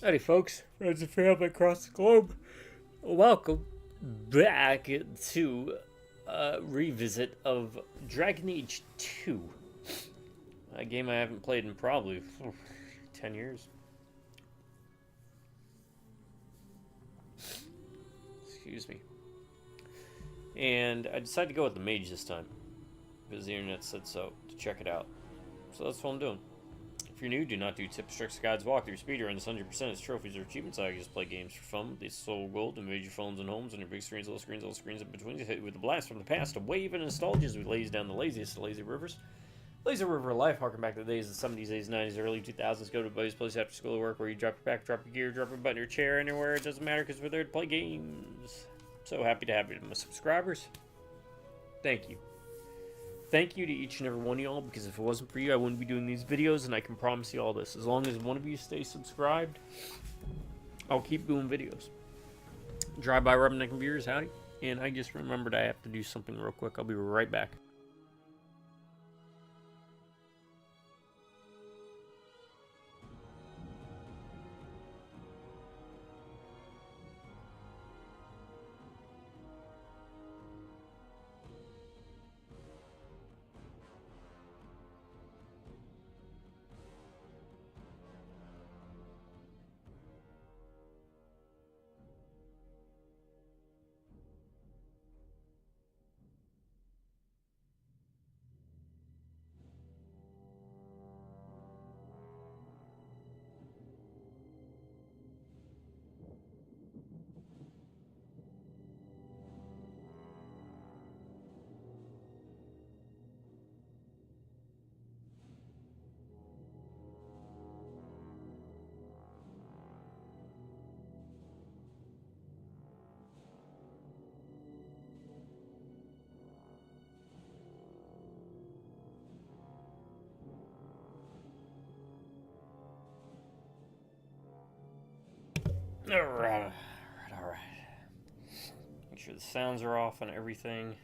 Howdy, folks, friends and family across the globe. Welcome back to a revisit of Dragon Age 2, a game I haven't played in probably 10 years. Excuse me. And I decided to go with the Mage this time because the internet said so to check it out. So that's what I'm doing. If you're new, do not do tips, tricks, guides, walkthrough, speedruns, 100% as trophies or achievements. I just play games for fun with the sole goal to invade your phones and homes and your big screens, little screens in between. Hit you with a blast from the past, a wave of nostalgia as we laze down the laziest of lazy rivers. Lazy river of life, harken back to the days of the 70s, 80s, 90s, early 2000s. Go to a buddy's place after school or work where you drop your back, drop your gear, drop your butt in your chair, anywhere. It doesn't matter because we're there to play games. So happy to have you, my subscribers. Thank you. Thank you to each and every one of y'all, because if it wasn't for you, I wouldn't be doing these videos, and I can promise you all this. As long as one of you stays subscribed, I'll keep doing videos. Drive-by rubbing the computers, howdy. And I just remembered I have to do something real quick. I'll be right back. Alright. Make sure the sounds are off and everything.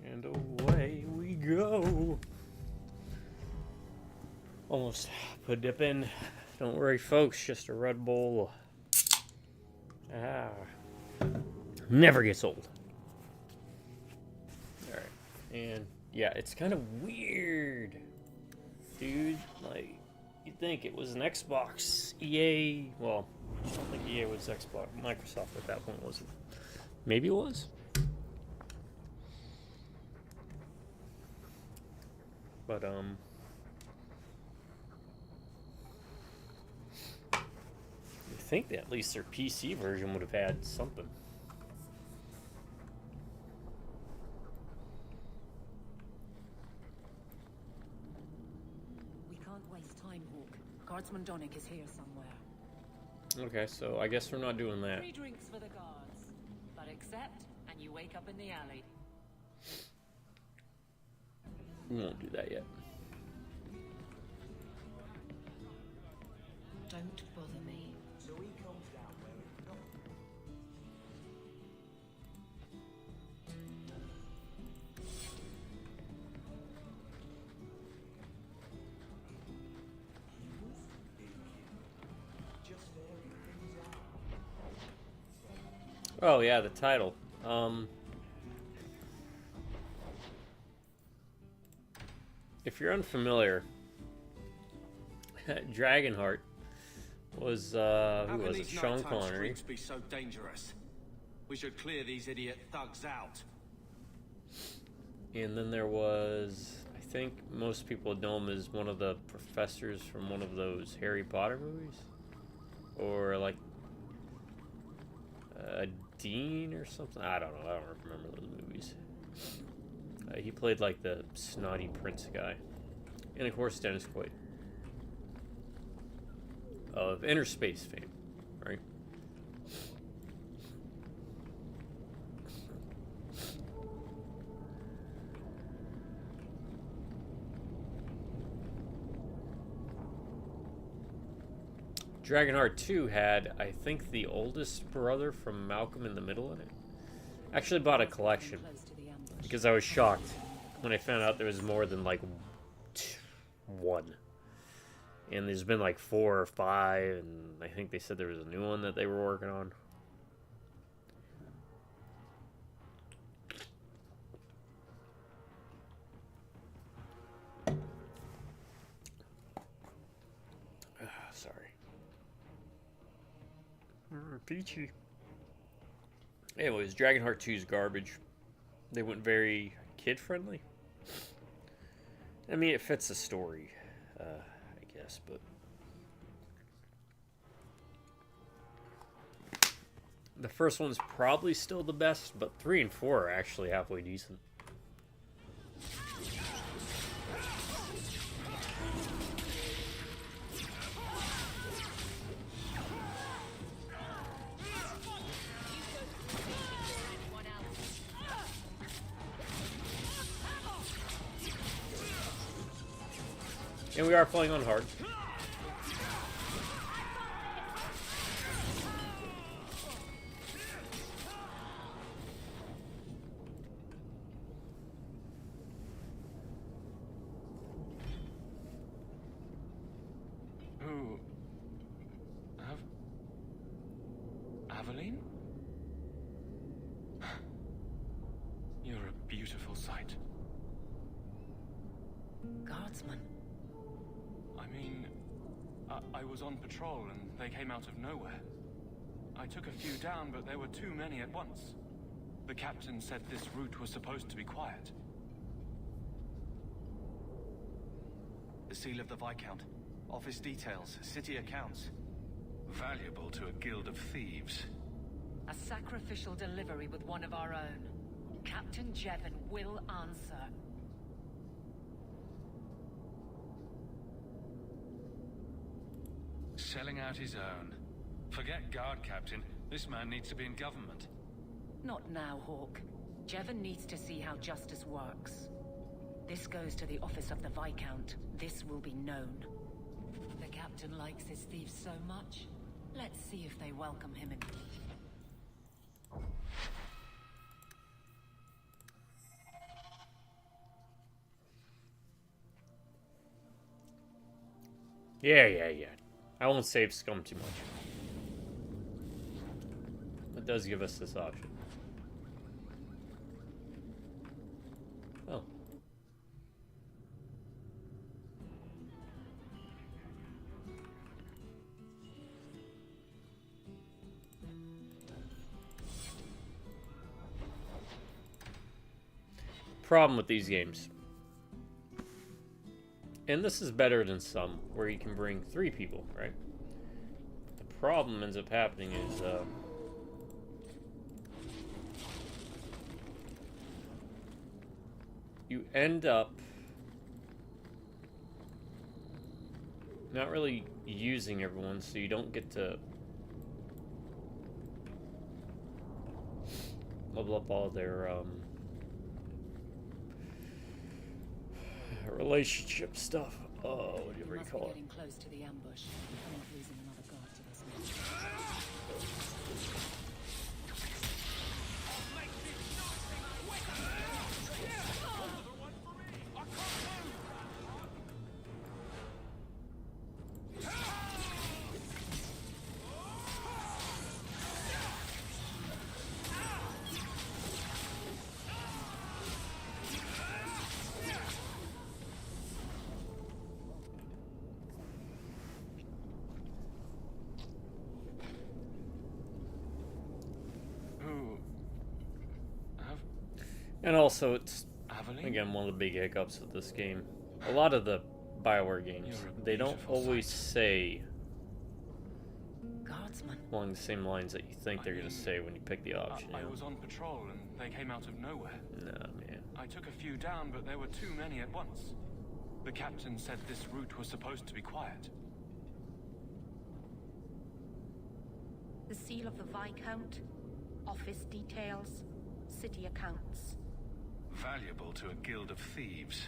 And away we go. Almost put a dip in. Don't worry, folks, just a Red Bull. Never gets old. Alright. And yeah, it's kind of weird. Dude, like, you'd think it was an Xbox. EA, well, I don't think EA was Xbox. Microsoft at that point, was it? Maybe it was. But, you think that at least their PC version would have had something. We can't waste time, Hawk. Guardsman Donick is here somewhere. Okay, so I guess we're not doing that. 3 drinks for the guards. But accept, and you wake up in the alley. We won't do that yet. Don't bother me. So he comes down where it's not. Just airing things out. Oh yeah, the title. If you're unfamiliar, Dragonheart was who was it? Sean Connery. Be so dangerous. We should clear these idiot thugs out. And then there was, I think most people know him as one of the professors from one of those Harry Potter movies, or like a dean or something. I don't know. I don't remember those movies. He played like the snotty prince guy, and of course Dennis Quaid of Inner Space fame, right? Dragonheart 2 had, I think, the oldest brother from Malcolm in the Middle in it. Actually bought a collection Close to the ambush. because I was shocked when I found out there was more than like one. And there's been like 4 or 5, and I think they said there was a new one that they were working on. Sorry. Peachy. Anyways, Dragonheart 2 is garbage. They went very kid-friendly. I mean, it fits the story, I guess, but... The first one's probably still the best, but 3 and 4 are actually halfway decent. And we are playing on hard. Who? Aveline? You're a beautiful sight. Guardsman. I mean, I was on patrol and they came out of nowhere. I took a few down, but there were too many at once. The captain said this route was supposed to be quiet. The seal of the Viscount. Office details, city accounts. Valuable to a guild of thieves. A sacrificial delivery with one of our own. Captain Jevon will answer. Selling out his own. Forget guard captain. This man needs to be in government. Not now, Hawk. Jevon needs to see how justice works. This goes to the office of the Viscount. This will be known. The captain likes his thieves so much. Let's see if they welcome him in. Yeah. I won't save scum too much. It does give us this option. Oh. Problem with these games. And this is better than some, where you can bring 3 people, right? The problem ends up happening is, you end up not really using everyone, so you don't get to level up all their, relationship stuff. Oh, whatever you call it. Getting close to the ambush. I'm not losing another guard to this man. And also, it's, again, one of the big hiccups of this game. A lot of the BioWare games, they don't always say Guardsman. along the same lines that you think they're going to say when you pick the option. I was on patrol and they came out of nowhere. Nah, man. I took a few down, but there were too many at once. The captain said this route was supposed to be quiet. The seal of the Viscount, office details, city accounts. Valuable to a guild of thieves.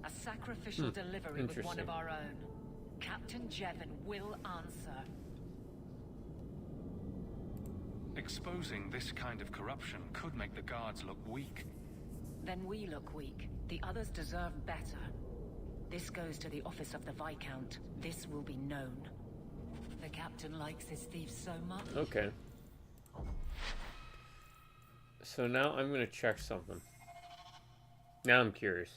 A sacrificial delivery with one of our own. Captain Jevon will answer. Exposing this kind of corruption could make the guards look weak. Then we look weak. The others deserve better. This goes to the office of the Viscount. This will be known. The captain likes his thieves so much. Okay. So now I'm gonna check something. Now I'm curious.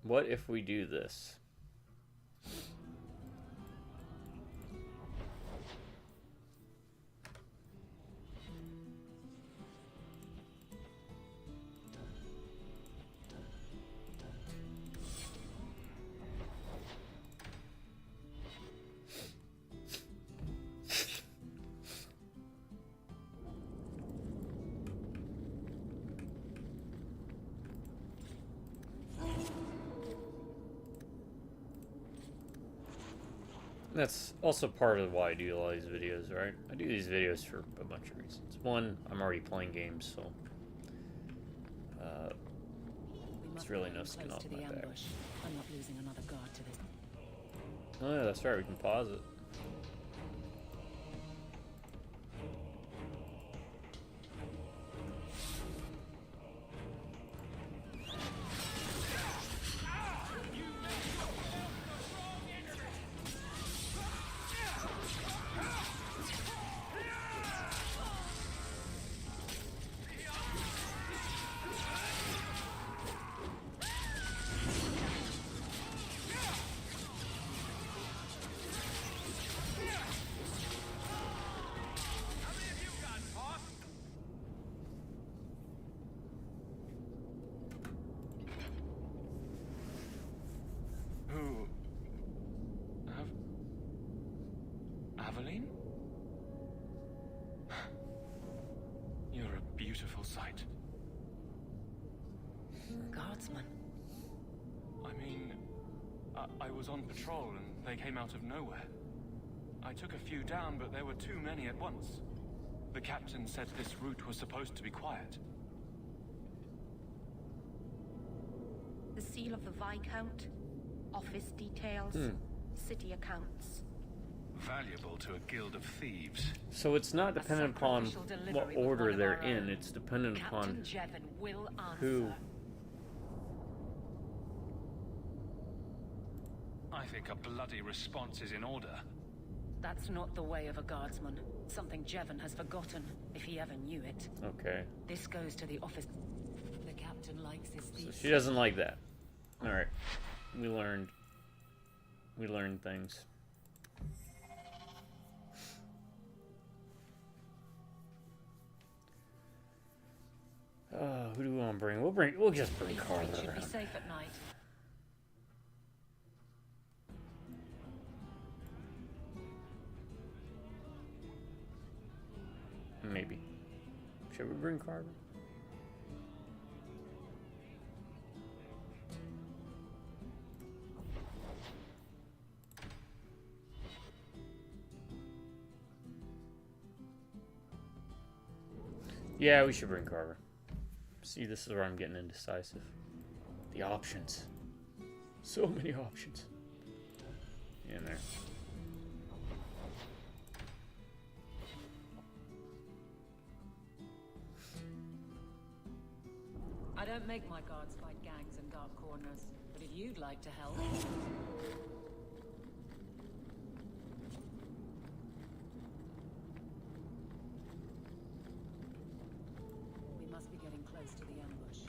What if we do this? That's also part of why I do all these videos, right? I do these videos for a bunch of reasons. One, I'm already playing games, so it's really no skin off my back. I'm not losing another guard to this. Oh yeah, that's right, we can pause it. Aveline? You're a beautiful sight. Guardsman. I mean, I was on patrol and they came out of nowhere. I took a few down, but there were too many at once. The captain said this route was supposed to be quiet. The seal of the Viscount, office details, city accounts. Valuable to a guild of thieves. So it's not dependent upon what order they're in, it's dependent Captain upon Jevon will answer. who. I think a bloody response is in order. That's not the way of a guardsman. Something Jevon has forgotten, if he ever knew it. Okay. This goes to the office. The captain likes his So thieves. she doesn't like that. Alright. We learned things. Who do we want to bring? We'll just bring Carla Should be around. safe at night. Maybe. Should we bring Carla? Yeah, we should bring Carver. See, this is where I'm getting indecisive. The options. So many options. In there. I don't make my guards fight gangs in dark corners, but if you'd like to help... We must be getting close to the ambush.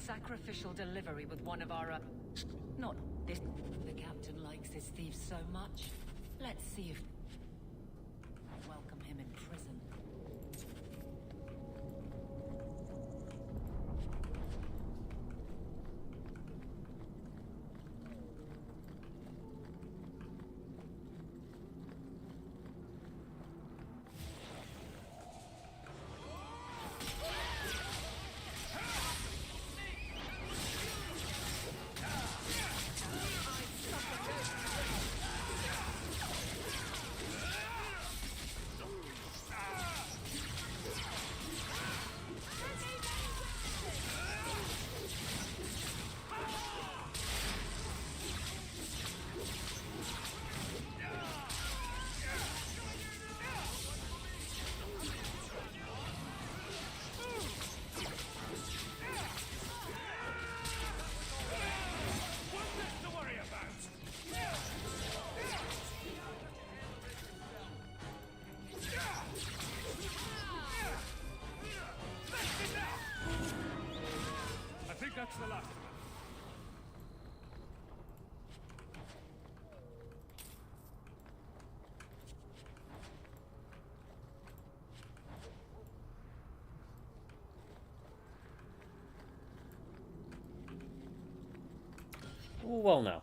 sacrificial delivery with one of our, not this. The captain likes his thieves so much. Let's see if... welcome him in prison. That's the last of them. Well, no.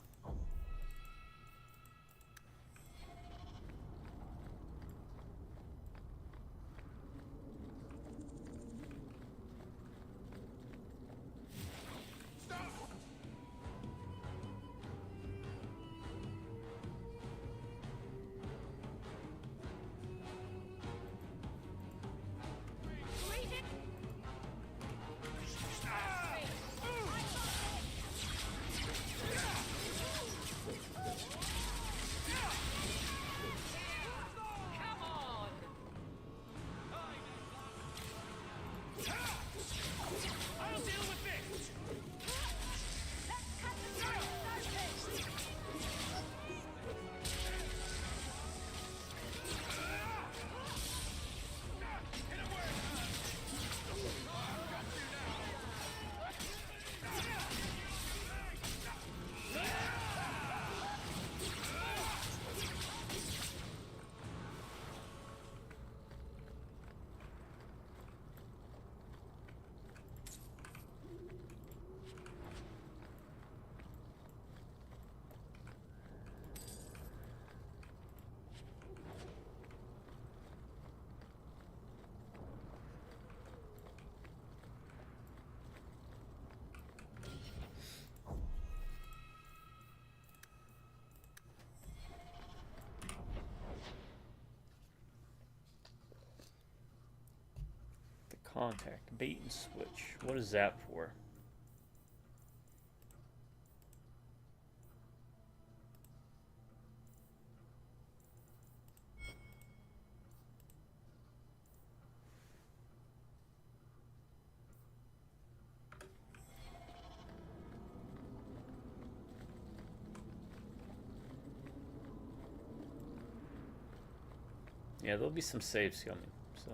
Contact, bait and switch. What is that for? Yeah, there'll be some saves coming, so.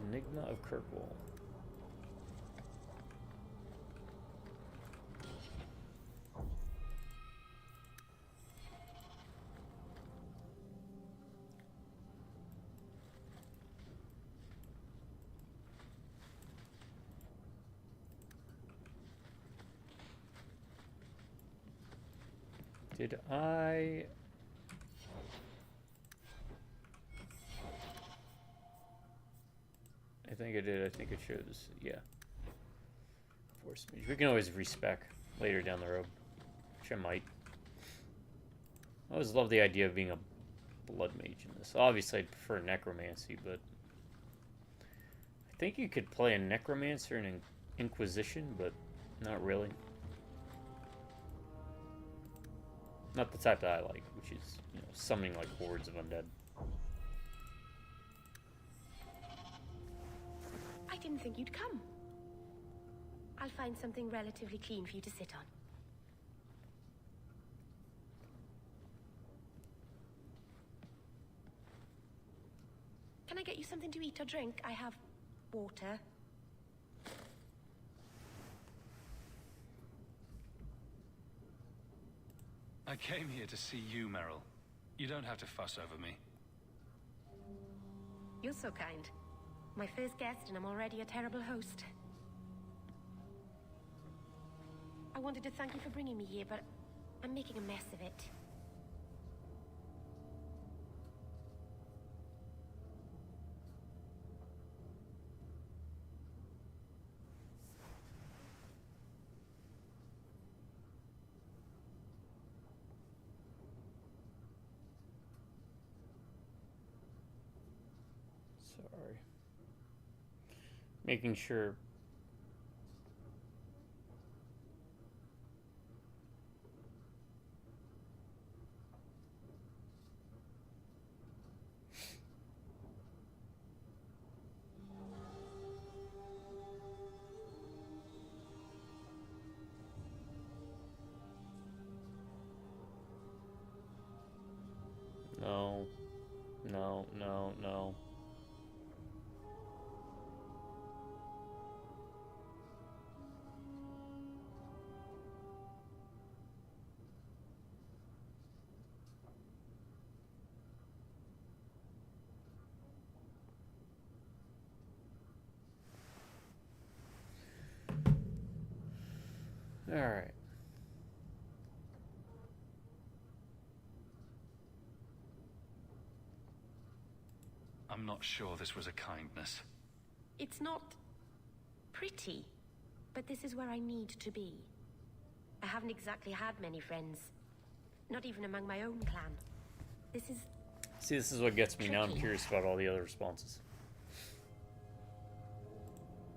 Enigma of Kirkwall. Did I think I did. I think it shows. Yeah. Force Mage. We can always respec later down the road. Which I might. I always love the idea of being a blood mage in this. Obviously, I'd prefer necromancy, but I think you could play a necromancer in an Inquisition, but not really. Not the type that I like, which is, you know, summoning like hordes of undead. I didn't think you'd come. I'll find something relatively clean for you to sit on. Can I get you something to eat or drink? I have water. I came here to see you, Merrill. You don't have to fuss over me. You're so kind. My first guest, and I'm already a terrible host. I wanted to thank you for bringing me here, but I'm making a mess of it. Sorry. Making sure. No. No, no, no. All right. I'm not sure this was a kindness. It's not pretty, but this is where I need to be. I haven't exactly had many friends, not even among my own clan. This is... See, this is what gets me. Now I'm tricky. curious about all the other responses.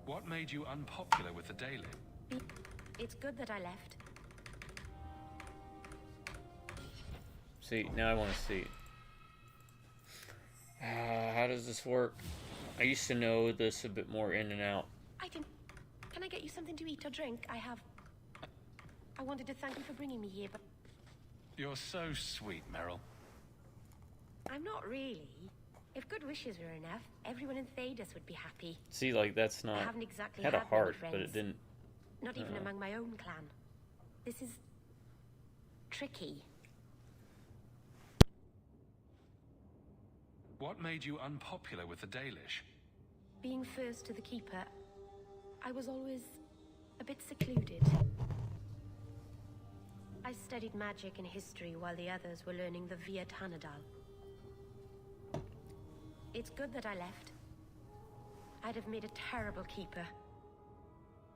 What made you unpopular with the Daily? It's good that I left. See, now I want to see. How does this work? I used to know this a bit more in and out. I didn't... Can I get you something to eat or drink? I wanted to thank you for bringing me here, but You're so sweet, Merrill. I'm not really. If good wishes were enough, everyone in Thedas would be happy. See, like, that's not... I haven't exactly had a had heart, many but it friends. didn't... Not even among my own clan. This is... tricky. What made you unpopular with the Dalish? Being first to the Keeper, I was always a bit secluded. I studied magic and history while the others were learning the Via Tanadal. It's good that I left. I'd have made a terrible Keeper.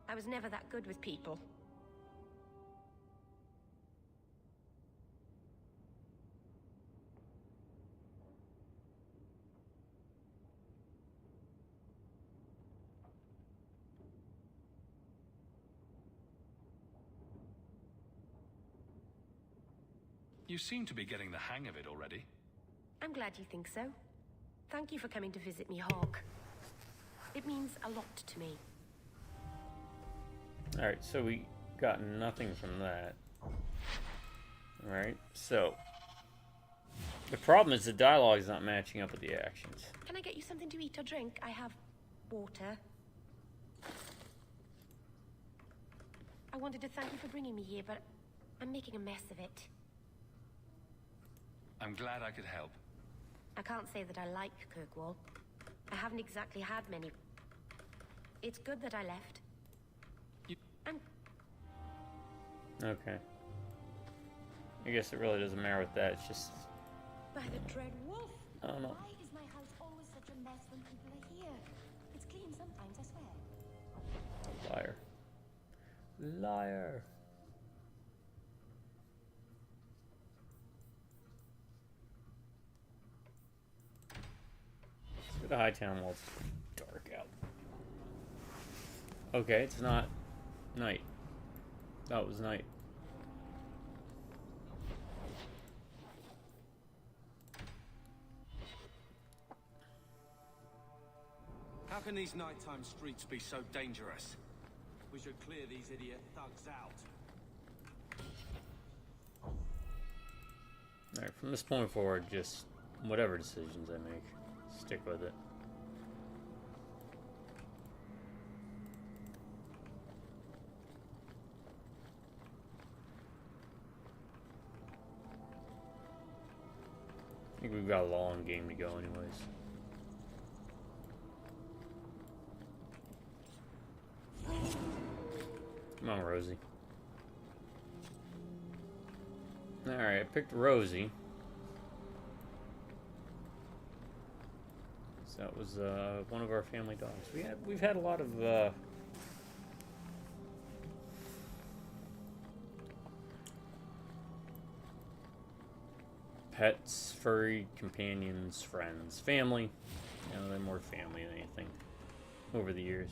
I was never that good with people. You seem to be getting the hang of it already. I'm glad you think so. Thank you for coming to visit me, Hawk. It means a lot to me. Alright, so we got nothing from that. Alright, so... the problem is the dialogue is not matching up with the actions. Can I get you something to eat or drink? I have water. I wanted to thank you for bringing me here, but I'm making a mess of it. I'm glad I could help. I can't say that I like Kirkwall. I haven't exactly had many. It's good that I left. I'm... Okay. I guess it really doesn't matter with that, it's just... By the dread wolf! I don't know. Why is my house always such a mess when people are here? It's clean sometimes, I swear. Liar. Liar. Let's go to Hightown while it's dark out. Okay, it's not night. That was night. How can these nighttime streets be so dangerous? We should clear these idiot thugs out. Alright, from this point forward, just whatever decisions I make, stick with it. think we've got a long game to go anyways. Come on, Rosie. Alright, I picked Rosie. So that was one of our family dogs. We've had a lot of pets, furry companions, friends, family. You know, they're more family than anything over the years.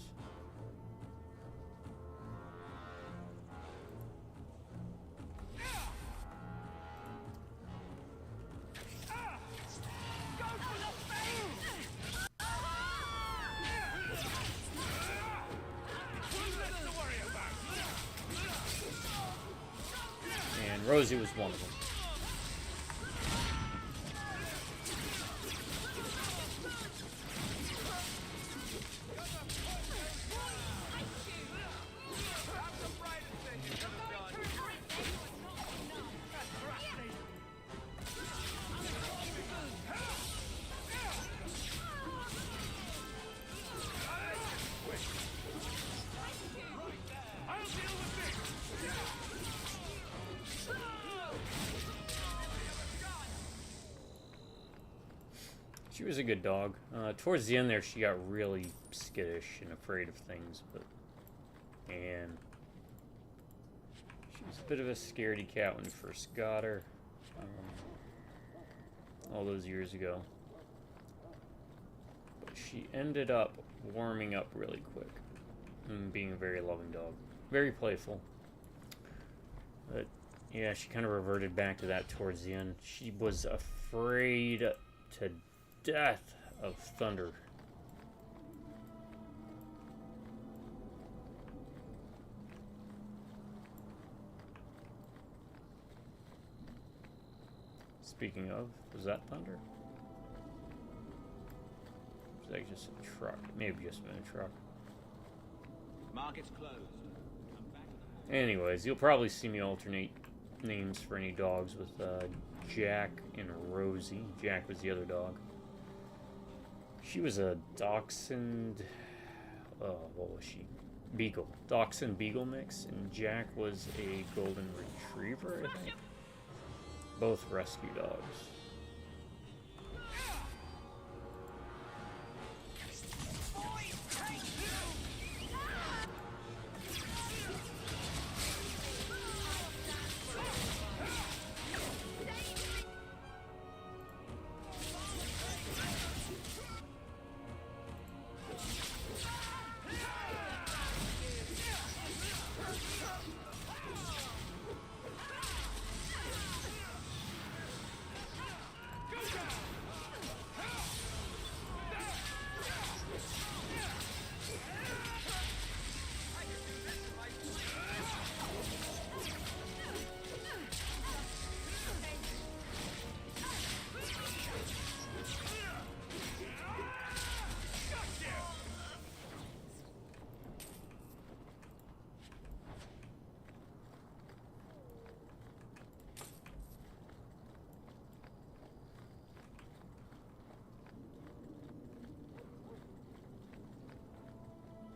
And Rosie was one of them. She was a good dog. Towards the end there, she got really skittish and afraid of things, but man, she was a bit of a scaredy cat when we first got her, all those years ago. But she ended up warming up really quick and being a very loving dog, very playful. But yeah, she kind of reverted back to that towards the end. She was afraid to death of thunder. Speaking of, was that thunder? Was that just a truck? Maybe just been a truck. Market's closed. Anyways, you'll probably see me alternate names for any dogs with Jack and Rosie. Jack was the other dog. She was a Dachshund, what was she? Beagle. Dachshund Beagle mix, and Jack was a Golden Retriever, I think. Both rescue dogs.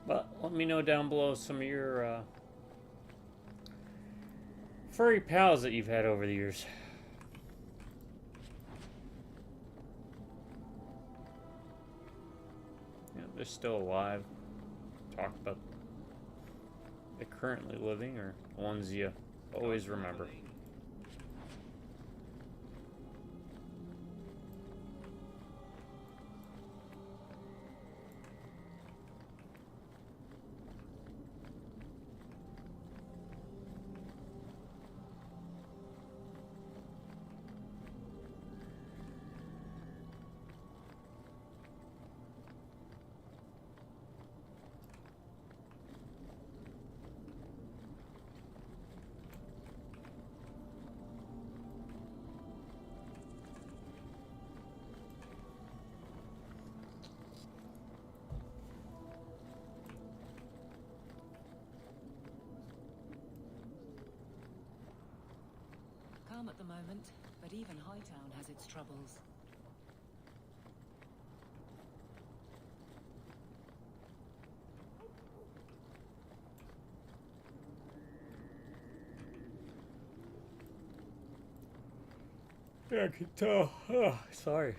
But let me know down below some of your furry pals that you've had over the years. Yeah, they're still alive. Talk about the currently living or ones you always remember. Calm at the moment, but even Hightown has its troubles. I can tell. Oh, sorry.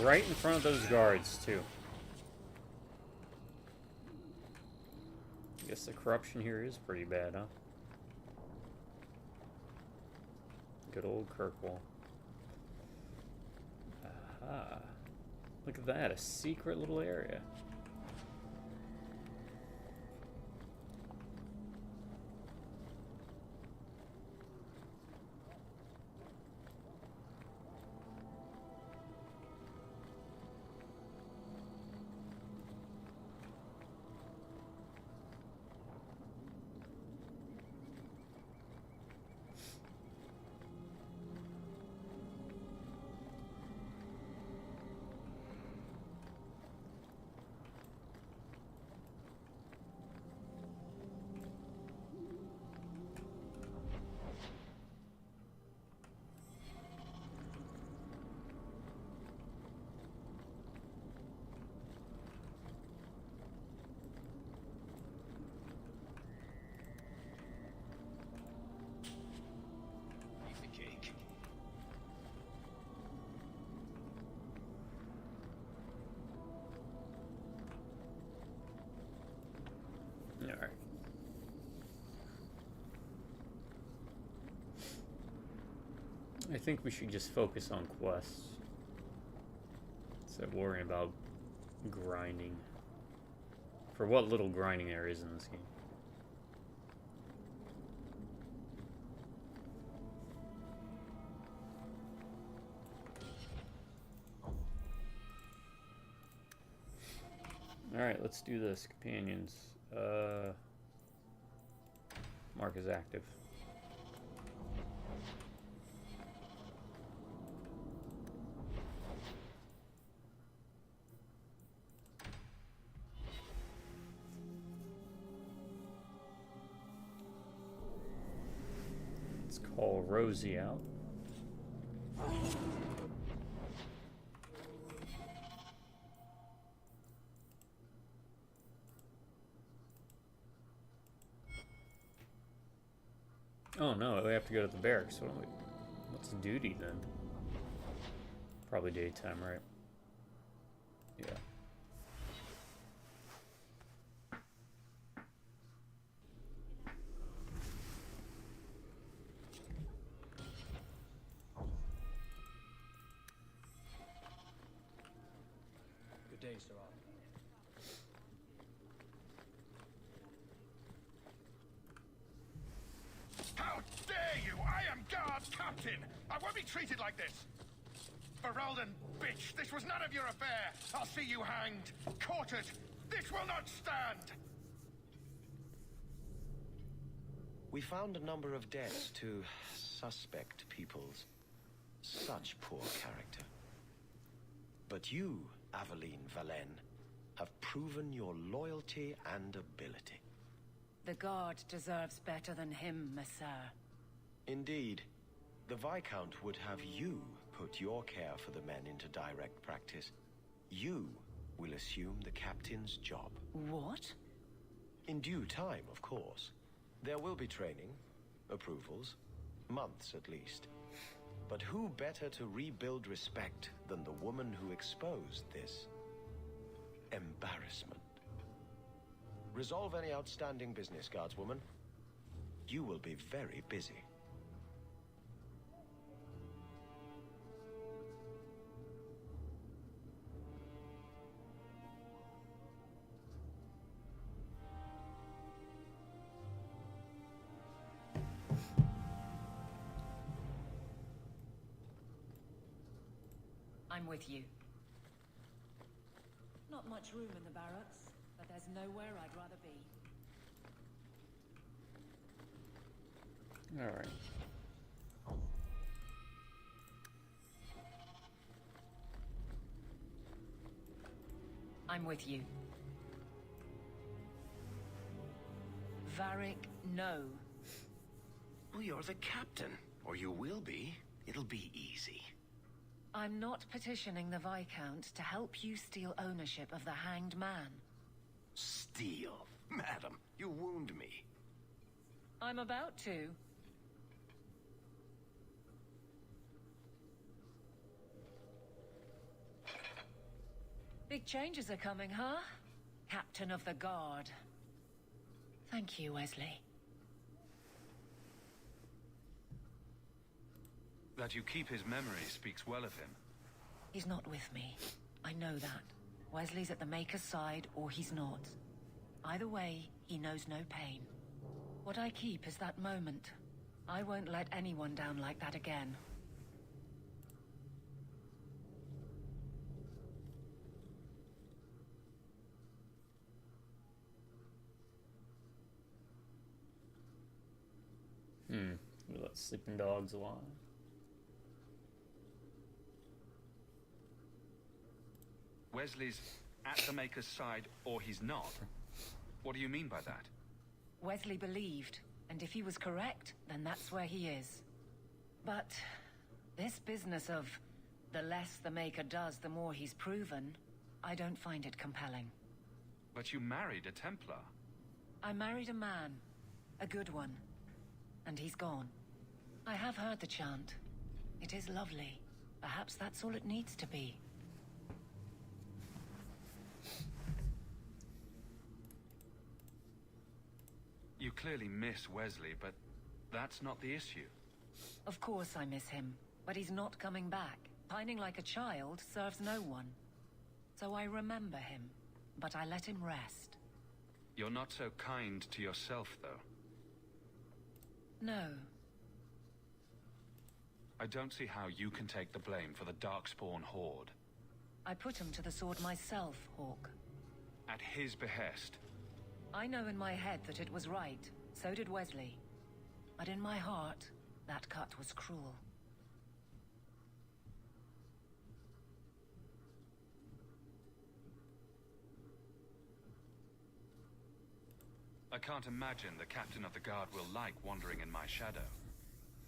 Right in front of those guards, too. I guess the corruption here is pretty bad, huh? Good old Kirkwall. Aha. Look at that, a secret little area. Alright. I think we should just focus on quests instead of worrying about grinding. For what little grinding there is in this game. Alright, let's do this. Companions. Mark is active. Let's call Rosie out. Oh no, we have to go to the barracks. What's duty then? Probably daytime, right? Yeah. Good day, Sir. How dare you! I am guard captain! I won't be treated like this! Ferelden, bitch! This was none of your affair! I'll see you hanged! Quartered! This will not stand! We found a number of deaths to suspect peoples. Such poor character. But you, Aveline Valen, have proven your loyalty and ability. The guard deserves better than him, Messire. Indeed. The Viscount would have you put your care for the men into direct practice. You will assume the captain's job. What? In due time, of course. There will be training, approvals, months at least. But who better to rebuild respect than the woman who exposed this embarrassment? Resolve any outstanding business, guardswoman. You will be very busy. I'm with you. Not much room in the barracks, but there's nowhere I'd rather be. All right. I'm with you. Varric, no. Well, you're the captain, or you will be. It'll be easy. I'm not petitioning the Viscount to help you steal ownership of the Hanged Man. Steal? Madam, you wound me. I'm about to. Big changes are coming, huh? Captain of the Guard. Thank you, Wesley. That you keep his memory speaks well of him. He's not with me. I know that. Wesley's at the Maker's side, or he's not. Either way, he knows no pain. What I keep is that moment. I won't let anyone down like that again. We let sleeping dogs alive. Wesley's at the Maker's side, or he's not. What do you mean by that? Wesley believed, and if he was correct, then that's where he is. But this business of the less the Maker does, the more he's proven, I don't find it compelling. But you married a Templar. I married a man, a good one, and he's gone. I have heard the chant. It is lovely. Perhaps that's all it needs to be. You clearly miss Wesley, but that's not the issue. Of course I miss him, but he's not coming back. Pining like a child serves no one. So I remember him, but I let him rest. You're not so kind to yourself, though. No. I don't see how you can take the blame for the Darkspawn Horde. I put him to the sword myself, Hawk. At his behest. I know in my head that it was right. So did Wesley. But in my heart, that cut was cruel. I can't imagine the Captain of the Guard will like wandering in my shadow.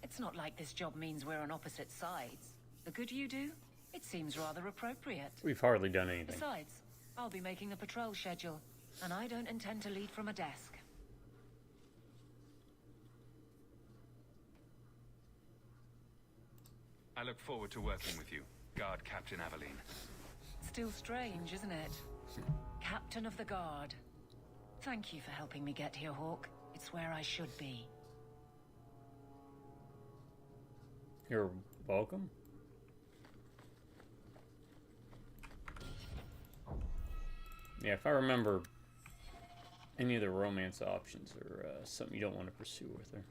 It's not like this job means we're on opposite sides. The good you do, it seems rather appropriate. We've hardly done anything. Besides, I'll be making a patrol schedule, and I don't intend to lead from a desk. I look forward to working with you, Guard Captain Aveline. Still strange, isn't it? Captain of the Guard. Thank you for helping me get here, Hawk. It's where I should be. You're welcome. Yeah, if I remember, any of the romance options are something you don't want to pursue with her.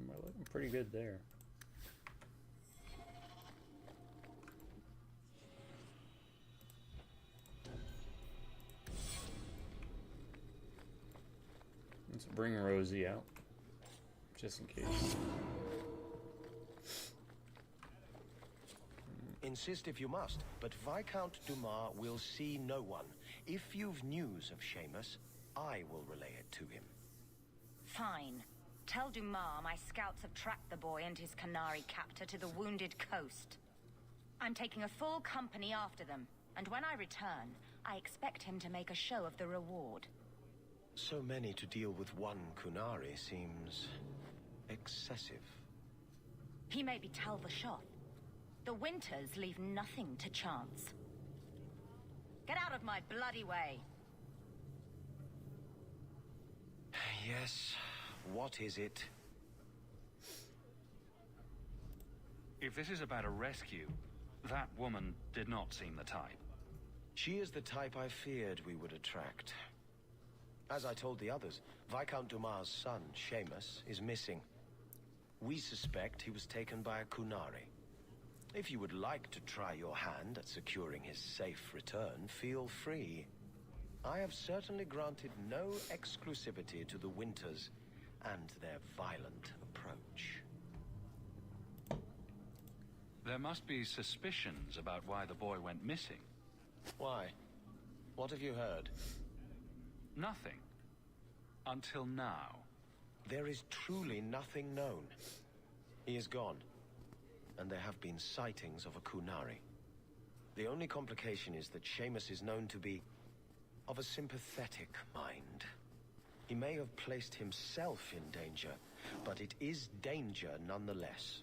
We're looking pretty good there. Let's bring Rosie out, just in case. Insist if you must, but Viscount Dumas will see no one. If you've news of Seamus, I will relay it to him. Fine. Tell Dumas my scouts have tracked the boy and his Canary captor to the Wounded Coast. I'm taking a full company after them, and when I return, I expect him to make a show of the reward. So many to deal with one Kunari seems excessive. He may be Talvashoth. The Winters leave nothing to chance. Get out of my bloody way! Yes, what is it? If this is about a rescue, that woman did not seem the type. She is the type I feared we would attract. As I told the others, Viscount Dumas' son, Seamus, is missing. We suspect he was taken by a Kunari. If you would like to try your hand at securing his safe return, feel free. I have certainly granted no exclusivity to the Winters and their violent approach. There must be suspicions about why the boy went missing. Why? What have you heard? Nothing. Until now. There is truly nothing known. He is gone, and there have been sightings of a Kunari. The only complication is that Seamus is known to be of a sympathetic mind. He may have placed himself in danger, but it is danger nonetheless.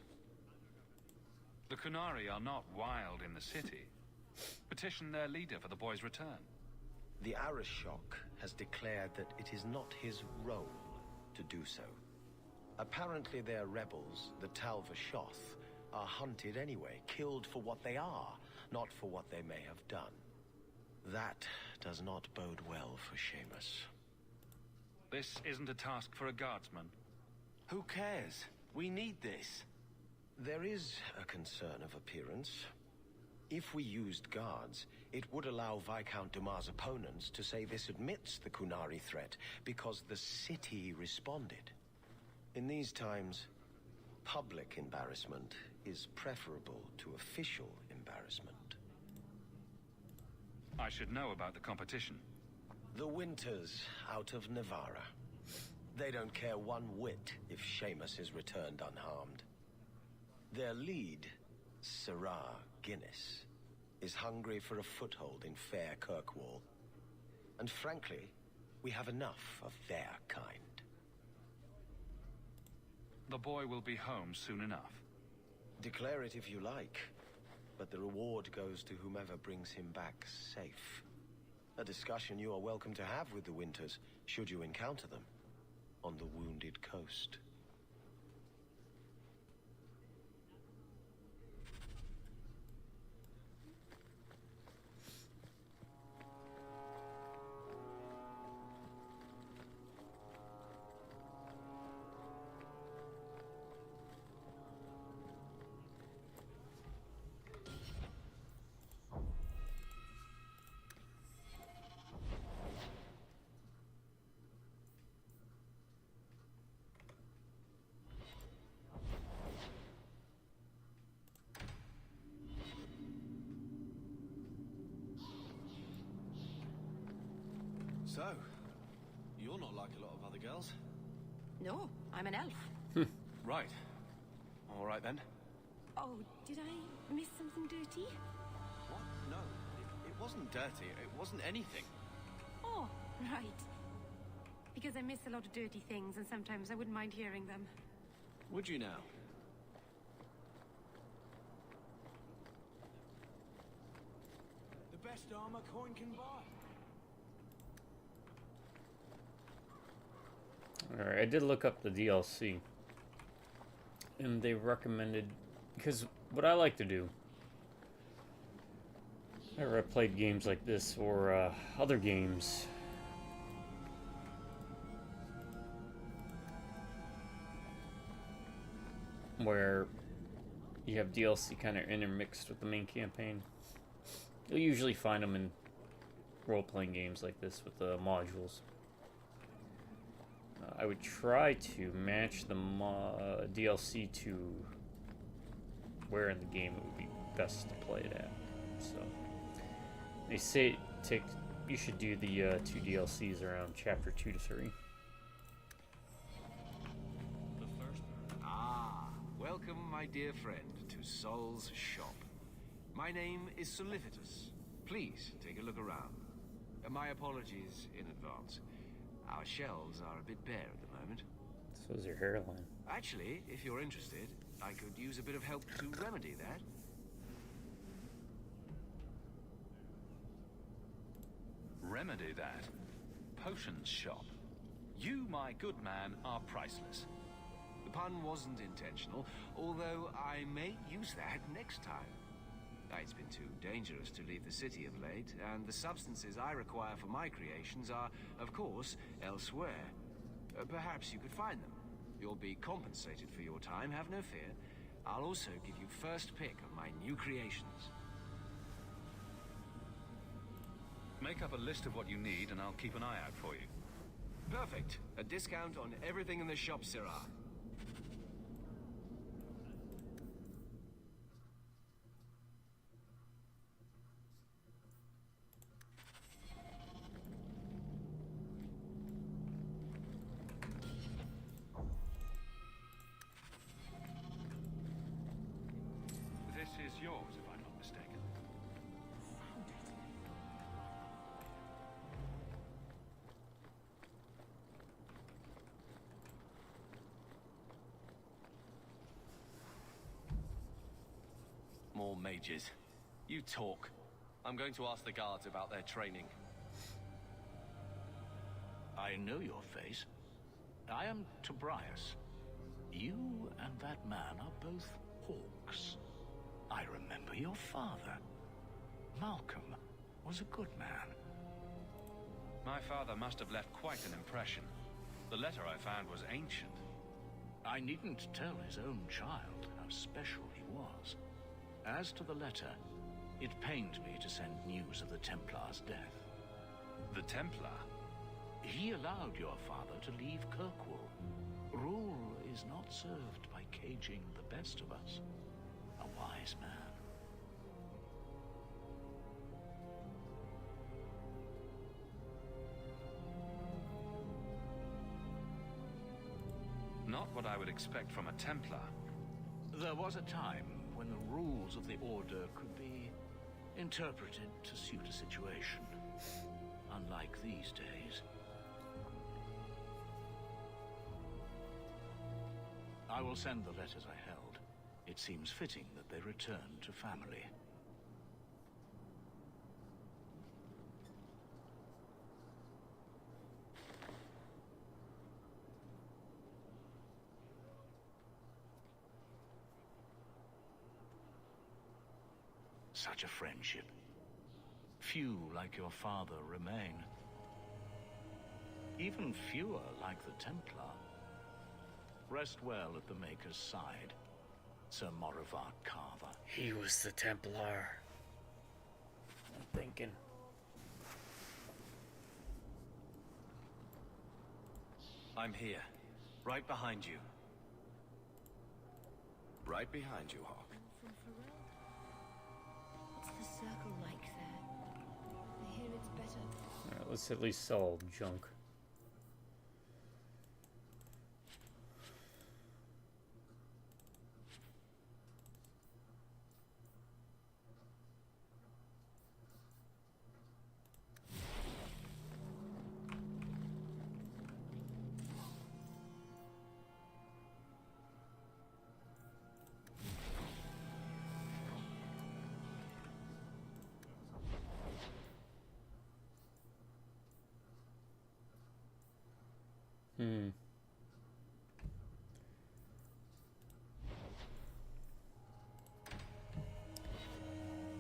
The Kunari are not wild in the city. Petition their leader for the boy's return. The Arishok has declared that it is not his role to do so. Apparently their rebels, the Talvashoth, are hunted anyway, killed for what they are, not for what they may have done. That does not bode well for Seamus. This isn't a task for a guardsman. Who cares? We need this. There is a concern of appearance. If we used guards, it would allow Viscount Dumas' opponents to say this admits the Kunari threat because the city responded. In these times, public embarrassment is preferable to official embarrassment. I should know about the competition. The Winters out of Navarra. They don't care one whit if Seamus is returned unharmed. Their lead, Sarah Guinness, is hungry for a foothold in fair Kirkwall. And frankly, we have enough of their kind. The boy will be home soon enough. Declare it if you like, but the reward goes to whomever brings him back safe. A discussion you are welcome to have with the Winters, should you encounter them, on the Wounded Coast. So, you're not like a lot of other girls. No, I'm an elf. Right. All right then. Oh, did I miss something dirty? What? No, it wasn't dirty. It wasn't anything. Oh, right. Because I miss a lot of dirty things, and sometimes I wouldn't mind hearing them. Would you now? The best armor coin can buy. Alright, I did look up the DLC. And they recommended... Because what I like to do... Whenever I played games like this, or other games... where you have DLC kind of intermixed with the main campaign. You'll usually find them in role-playing games like this with the modules. I would try to match the DLC to where in the game it would be best to play it at. So they say you should do the 2 DLCs around chapter 2 to 3. Ah, welcome, my dear friend, to Sol's shop. My name is Solicitus. Please take a look around. My apologies in advance. Our shelves are a bit bare at the moment. So is your hairline. Actually, if you're interested, I could use a bit of help to remedy that. Remedy that? Potions shop. You, my good man, are priceless. The pun wasn't intentional, although I may use that next time. It's been too dangerous to leave the city of late, and the substances I require for my creations are, of course, elsewhere. Perhaps you could find them. You'll be compensated for your time, have no fear. I'll also give you first pick of my new creations. Make up a list of what you need, and I'll keep an eye out for you. Perfect. A discount on everything in the shop, Sirrah. This is yours, if I'm not mistaken. More mages. You talk. I'm going to ask the guards about their training. I know your face. I am Tobias. You and that man are both hawks. I remember your father. Malcolm was a good man. My father must have left quite an impression. The letter I found was ancient. I needn't tell his own child how special he was. As to the letter, it pained me to send news of the Templar's death. The Templar? He allowed your father to leave Kirkwall. Rule is not served by caging the best of us. A wise man. Not what I would expect from a Templar. There was a time when the rules of the Order could be interpreted to suit a situation. Unlike these days. I will send the letters I held. It seems fitting that they return to family. Such a friendship. Few like your father remain. Even fewer like the Templar. Rest well at the Maker's side, Sir Morivar Carver. He was the Templar. I'm thinking. I'm here. Right behind you. Right behind you, Hawk. From Pharrell? What's the circle like there? I hear it's better. Alright, let's at least sell junk.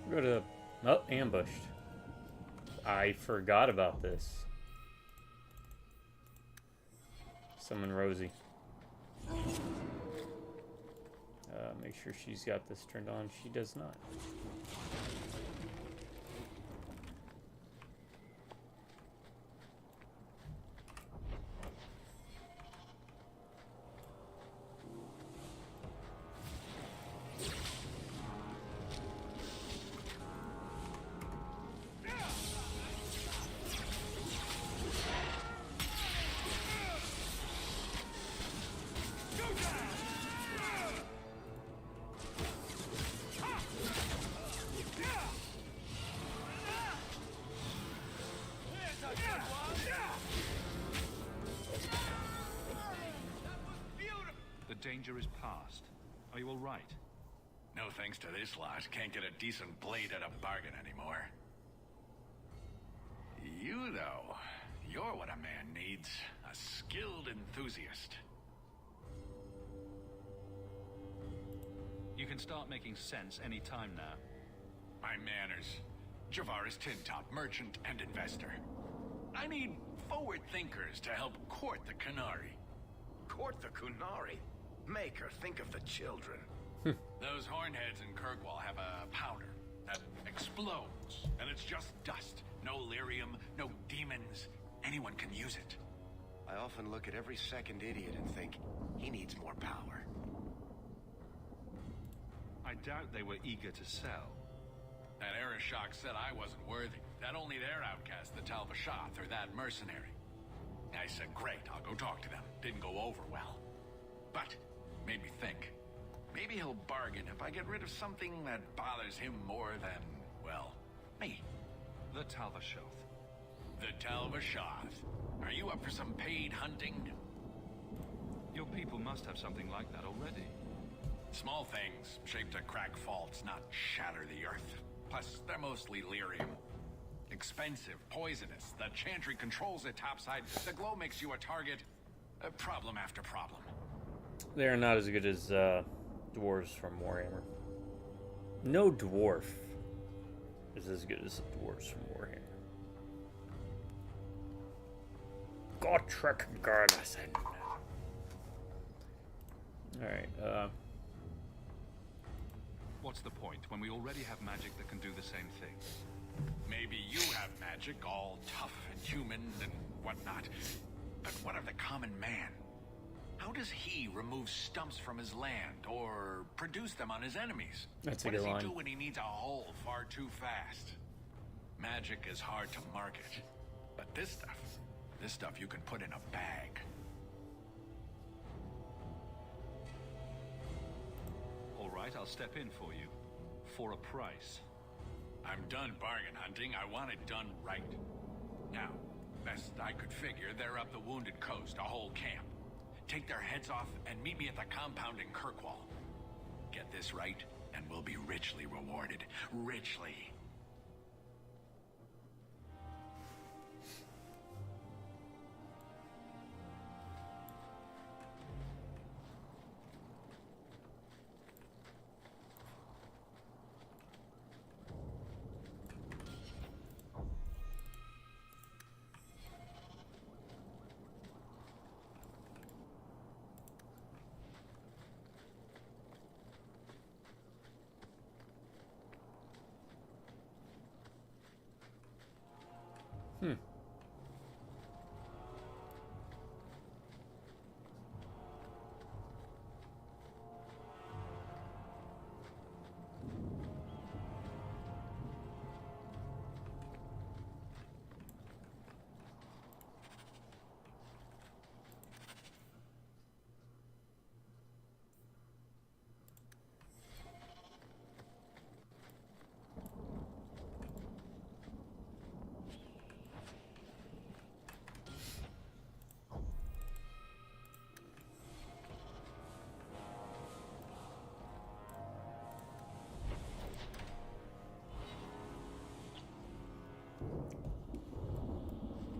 Go to... Oh, ambushed. I forgot about this. Summon Rosie. Make sure she's got this turned on. She does not. past. Are you all right? No thanks to this lot. Can't get a decent blade at a bargain anymore. You, though, you're what a man needs. A skilled enthusiast. You can start making sense any time now. My manners. Javaris Tintop, merchant and investor. I need forward thinkers to help court the Qunari. Court the Qunari? Make her think of the children. Those hornheads in Kirkwall have a powder that explodes, and it's just dust. No lyrium, no demons. Anyone can use it. I often look at every second idiot and think, he needs more power. I doubt they were eager to sell. That Arishok said I wasn't worthy. That only their outcast, the Talbashath, or that mercenary. I said, great, I'll go talk to them. Didn't go over well. But, made me think. Maybe he'll bargain if I get rid of something that bothers him more than, well, me. The Talbashath. The Talbashath. Are you up for some paid hunting? Your people must have something like that already. Small things, shaped to crack faults, not shatter the earth. Plus, they're mostly lyrium. Expensive, poisonous. The Chantry controls it topside. The glow makes you a target. Problem after problem. They are not as good as dwarves from Warhammer. No dwarf is as good as the dwarves from Warhammer. Gotrek Garnison. Alright, What's the point when we already have magic that can do the same thing? Maybe you have magic, all tough and human and whatnot. But what of the common man? How does he remove stumps from his land or produce them on his enemies? That's a what good does he line. do when he needs a hole far too fast? Magic is hard to market. But this stuff you can put in a bag. All right, I'll step in for you. For a price. I'm done bargain hunting. I want it done right. Now, best I could figure, they're up the Wounded Coast, a whole camp. Take their heads off and meet me at the compound in Kirkwall. Get this right, and we'll be richly rewarded. Richly.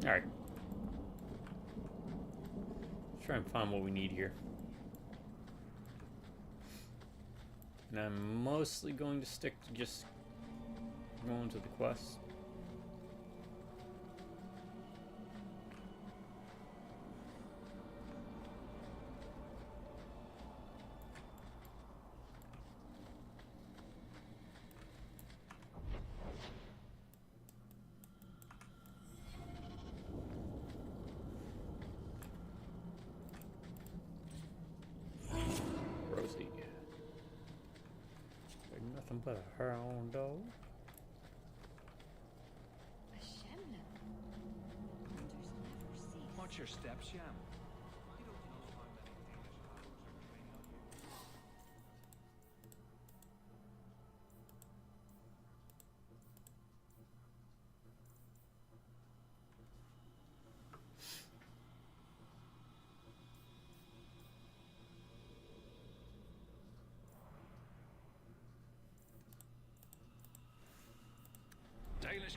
Alright. Let's try and find what we need here. And I'm mostly going to stick to just going to the quest. Nothing but a hound dog. Watch your steps, Sham.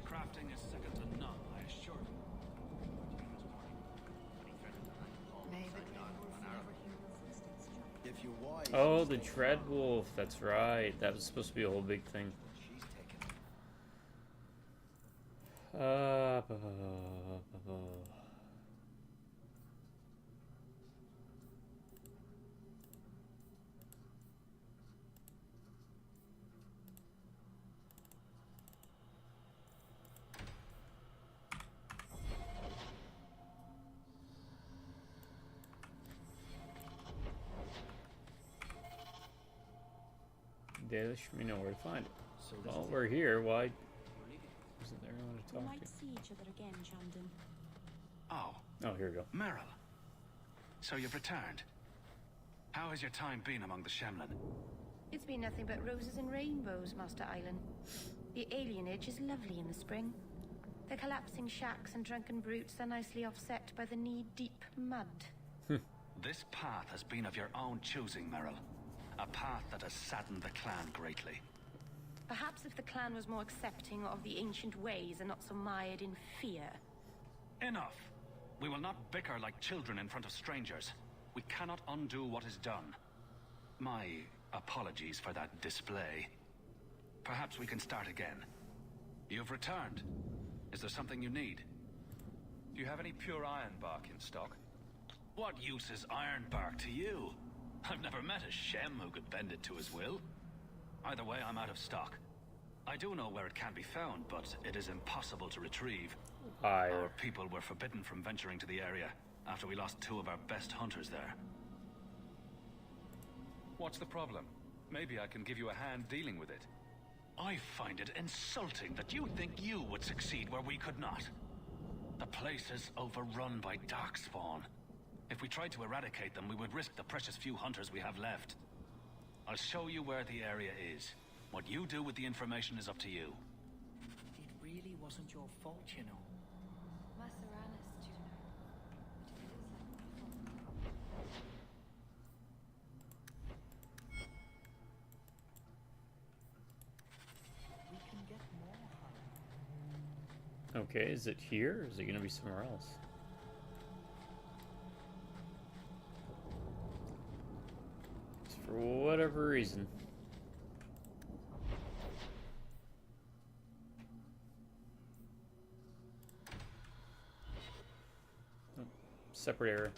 Witchcrafting is second to none, I assure you. If you're wise, Oh, the Dreadwolf. That's right. That was supposed to be a whole big thing. Uh, They should we know where to find it. Well, we're here. Why isn't there anyone to We talk might to? see each other again, Chandon. Oh, Oh, here we go. Meryl. So you've returned. How has your time been among the Shemlin? It's been nothing but roses and rainbows, Master Island. The alienage is lovely in the spring. The collapsing shacks and drunken brutes are nicely offset by the knee-deep mud. This path has been of your own choosing, Meryl. A path that has saddened the clan greatly. Perhaps if the clan was more accepting of the ancient ways and not so mired in fear. Enough. We will not bicker like children in front of strangers. We cannot undo what is done. My apologies for that display. Perhaps we can start again. You've returned. Is there something you need? Do you have any pure iron bark in stock? What use is iron bark to you? I've never met a Shem who could bend it to his will. Either way, I'm out of stock. I do know where it can be found, but it is impossible to retrieve. Our people were forbidden from venturing to the area after we lost 2 of our best hunters there. What's the problem? Maybe I can give you a hand dealing with it. I find it insulting that you think you would succeed where we could not. The place is overrun by darkspawn. If we tried to eradicate them, we would risk the precious few hunters we have left. I'll show you where the area is. What you do with the information is up to you. It really wasn't your fault, you know. We can get more. Okay, is it here or is it going to be somewhere else? For whatever reason. Oh, separate area.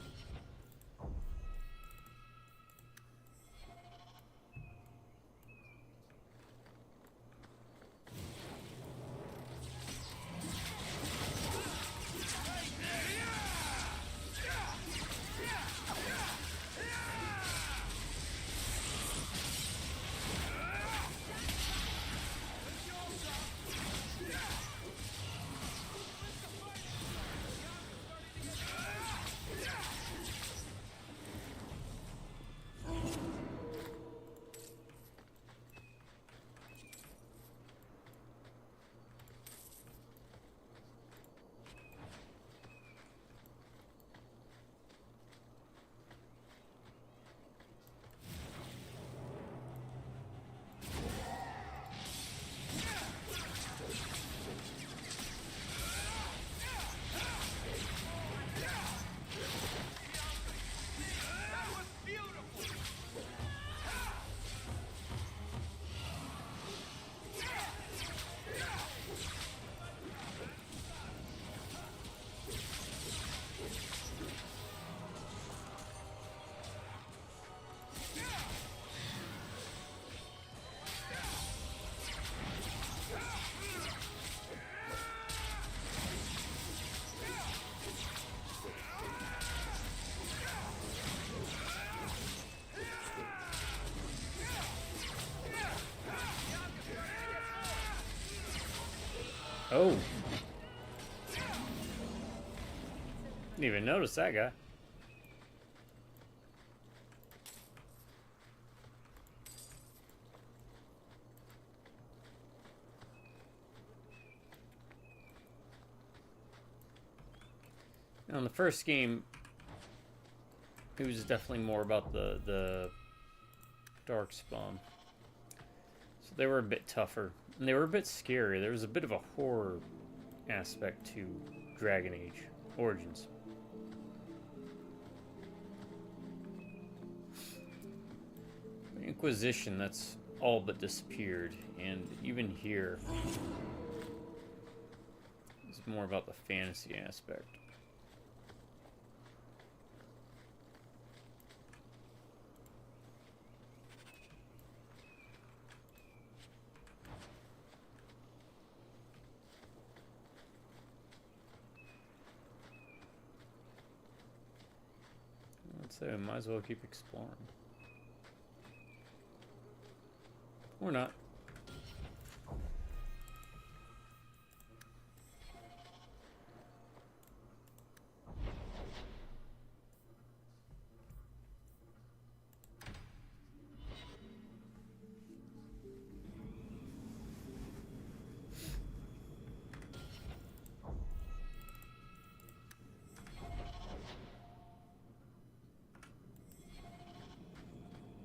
Oh. Didn't even notice that guy. Now, in the first game, it was definitely more about the dark spawn. So So they were a bit tougher. And they were a bit scary. There was a bit of a horror aspect to Dragon Age Origins. Inquisition, that's all but disappeared. And even here, it's more about the fantasy aspect. I'd say we might as well keep exploring. Or not.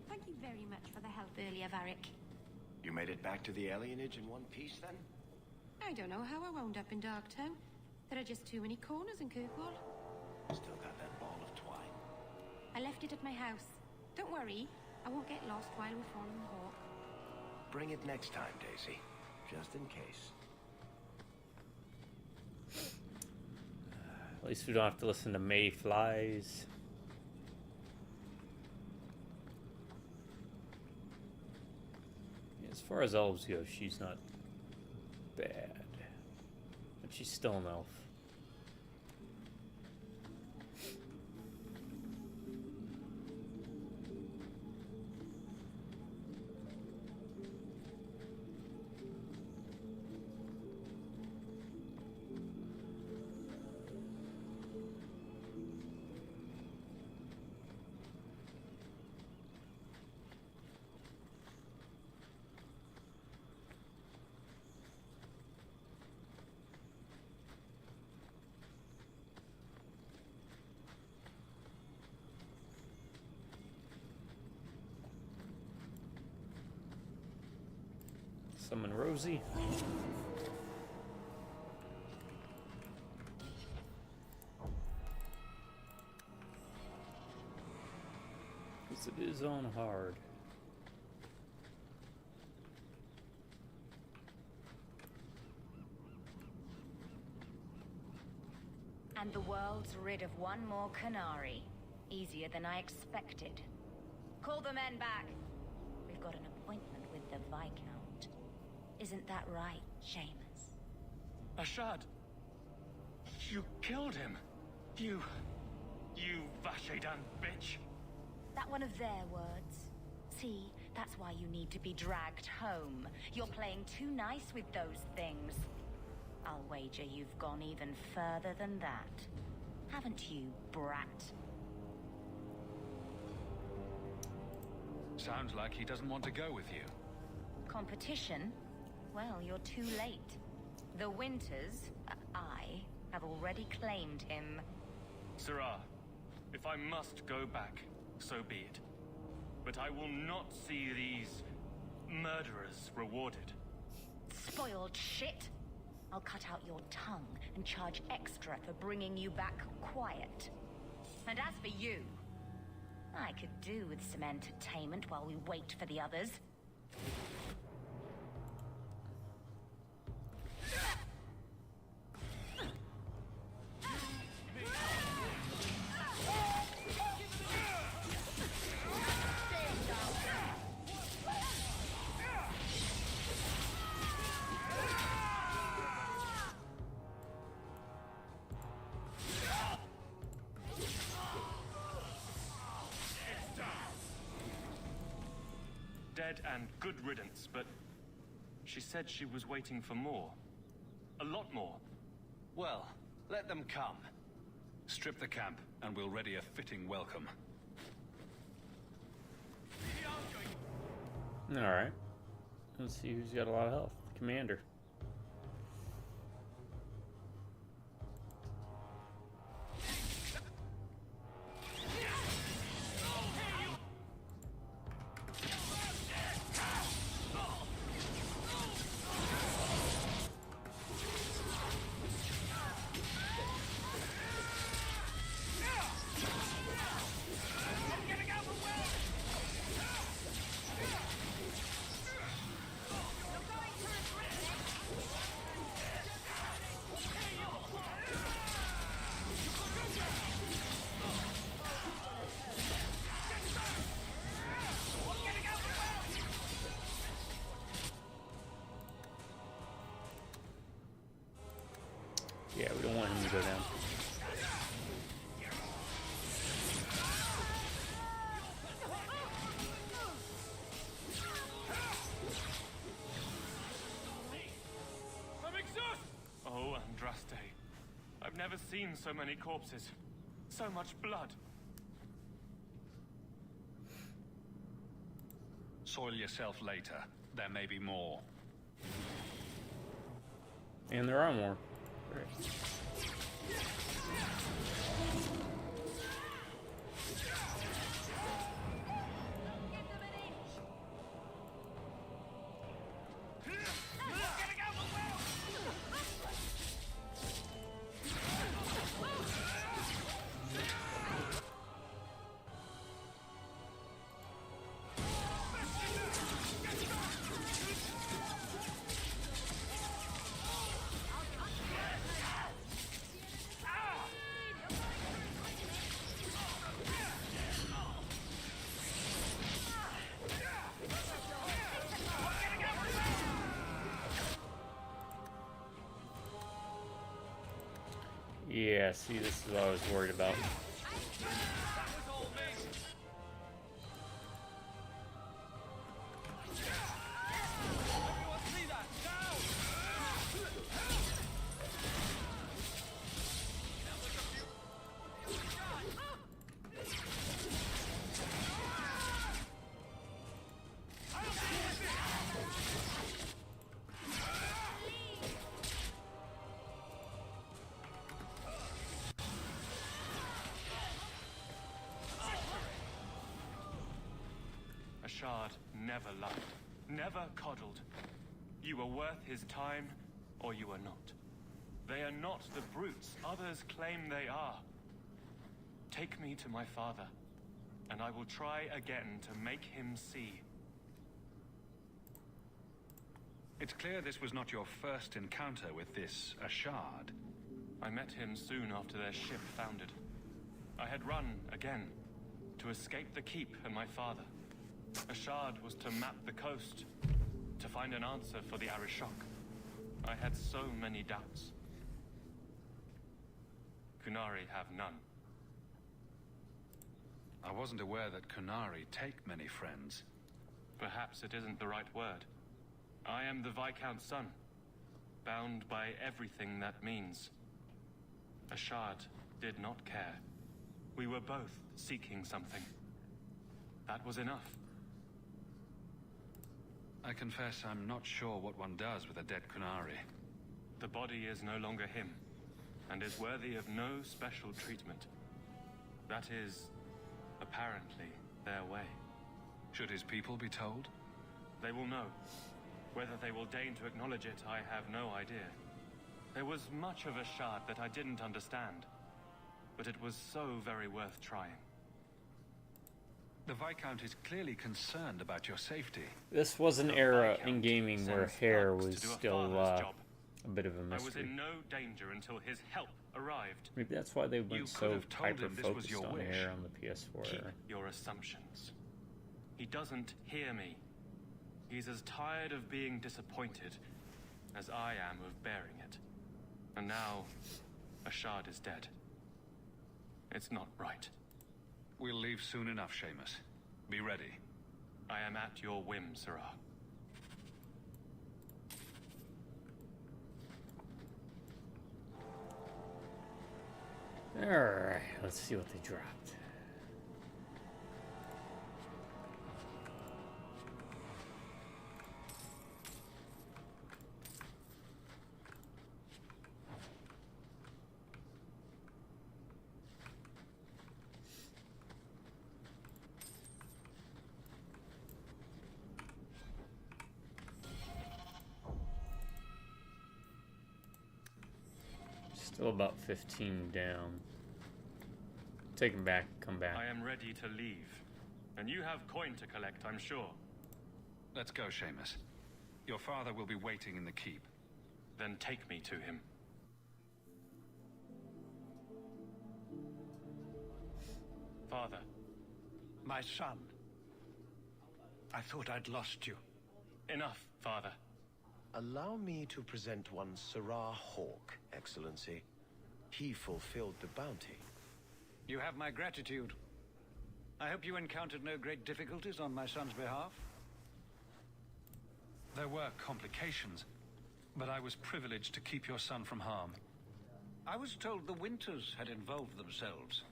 Thank you very much for the help earlier, Varric. You made it back to the alienage in one piece, then? I don't know how I wound up in Darktown. There are just too many corners in Kirkwall. Still got that ball of twine. I left it at my house. Don't worry, I won't get lost while we're following Hawk. Bring it next time, Daisy. Just in case. At least we don't have to listen to mayflies. As far as elves go, she's not bad. But she's still an elf. Summon Rosie. Because it is on hard. And the world's rid of one more Canary. Easier than I expected. Call the men back. We've got an appointment with the Viscount. Isn't that right, Seamus? Ashad! You killed him! You Vashedan bitch! That one of their words. See, that's why you need to be dragged home. You're playing too nice with those things. I'll wager you've gone even further than that. Haven't you, brat? Sounds like he doesn't want to go with you. Competition? Well, you're too late. The Winters, I, have already claimed him. Sirrah, if I must go back, so be it. But I will not see these murderers rewarded. Spoiled shit! I'll cut out your tongue and charge extra for bringing you back quiet. And as for you, I could do with some entertainment while we wait for the others. Dead and good riddance, but she said she was waiting for more. A lot more. Well, let them come. Strip the camp, and we'll ready a fitting welcome. Alright. Let's see who's got a lot of health. Commander. to go down. I'm exhausted! Oh, Andraste. I've never seen so many corpses. So much blood. Soil yourself later. There may be more. And there are more. Great. Yeah, see, this is what I was worried about. Shard never loved, never coddled. You are worth his time, or you are not. They are not the brutes others claim they are. Take me to my father, and I will try again to make him see. It's clear this was not your first encounter with this Ashard. I met him soon after their ship foundered. I had run again to escape the keep and my father. Ashard was to map the coast, to find an answer for the Arishok. I had so many doubts. Kunari have none. I wasn't aware that Kunari take many friends. Perhaps it isn't the right word. I am the Viscount's son, bound by everything that means. Ashard did not care. We were both seeking something. That was enough. I confess I'm not sure what one does with a dead Kunari. The body is no longer him, and is worthy of no special treatment. That is, apparently, their way. Should his people be told? They will know. Whether they will deign to acknowledge it, I have no idea. There was much of Ashard that I didn't understand, but it was so very worth trying. The Viscount is clearly concerned about your safety. This was an era in gaming where hair was still a bit of a mystery. I was in no danger until his help arrived. Maybe that's why they went so hyper-focused on hair on the PS4 Keep era. your assumptions. He doesn't hear me. He's as tired of being disappointed as I am of bearing it. And now, Ashard is dead. It's not right. We'll leave soon enough, Seamus. Be ready. I am at your whim, Sirrah. Alright, let's see what they dropped. Still about 15 down. Take him back, come back. I am ready to leave. And you have coin to collect, I'm sure. Let's go, Seamus. Your father will be waiting in the keep. Then take me to him. Father. My son. I thought I'd lost you. Enough, Father. Allow me to present one Sirrah Hawk, Excellency. he fulfilled the bounty. You have my gratitude. I hope you encountered no great difficulties on my son's behalf. There were complications, but I was privileged to keep your son from harm. I was told the Winters had involved themselves.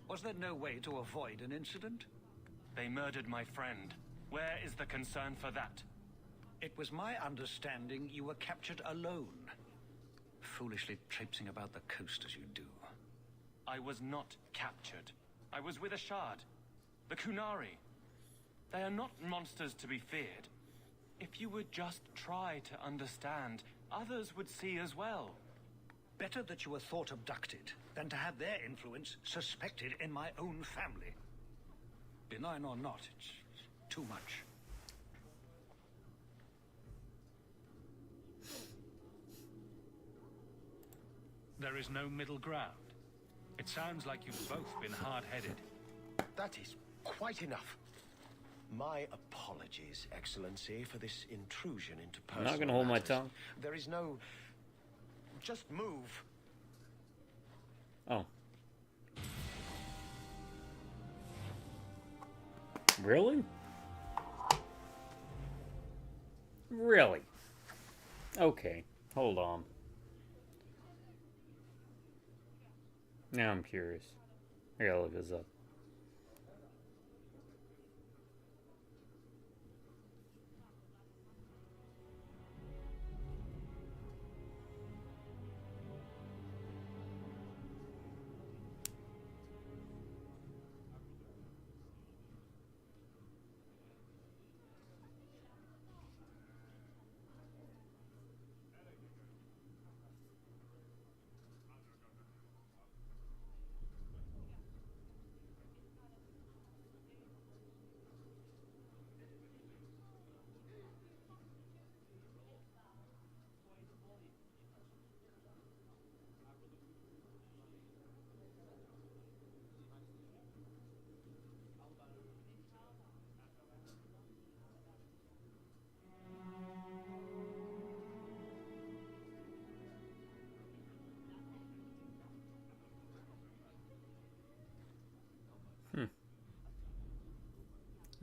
Was there no way to avoid an incident? They murdered my friend. Where is the concern for that? It was my understanding you were captured alone. Foolishly traipsing about the coast as you do. I was not captured. I was with a shard. The Kunari. They are not monsters to be feared. If you would just try to understand, others would see as well. Better that you were thought abducted than to have their influence suspected in my own family. Benign or not, it's too much. There is no middle ground. It sounds like you've both been hard-headed. That is quite enough. My apologies, Excellency, for this intrusion into personal I'm not gonna hold my matters. tongue. There is no... Just move. Oh. Really? Really? Okay, hold on. Now I'm curious. I gotta look this up.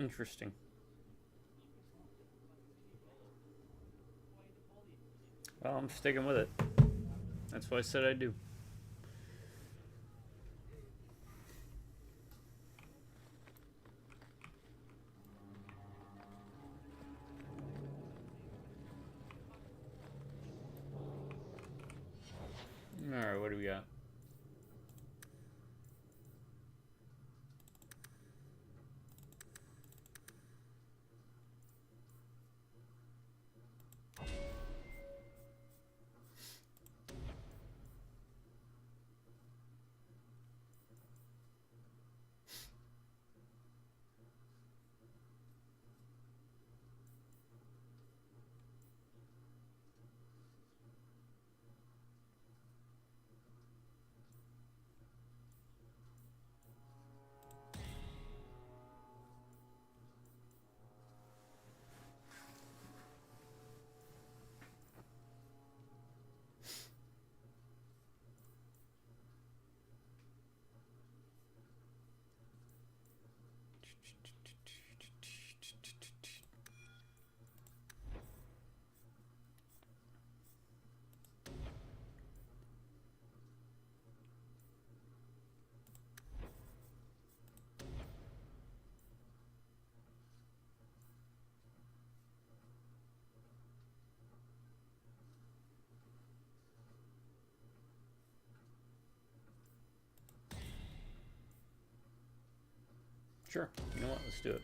Interesting. Well, I'm sticking with it. That's what I said I'd do. Alright, what do we got? Sure. You know what? Let's do it.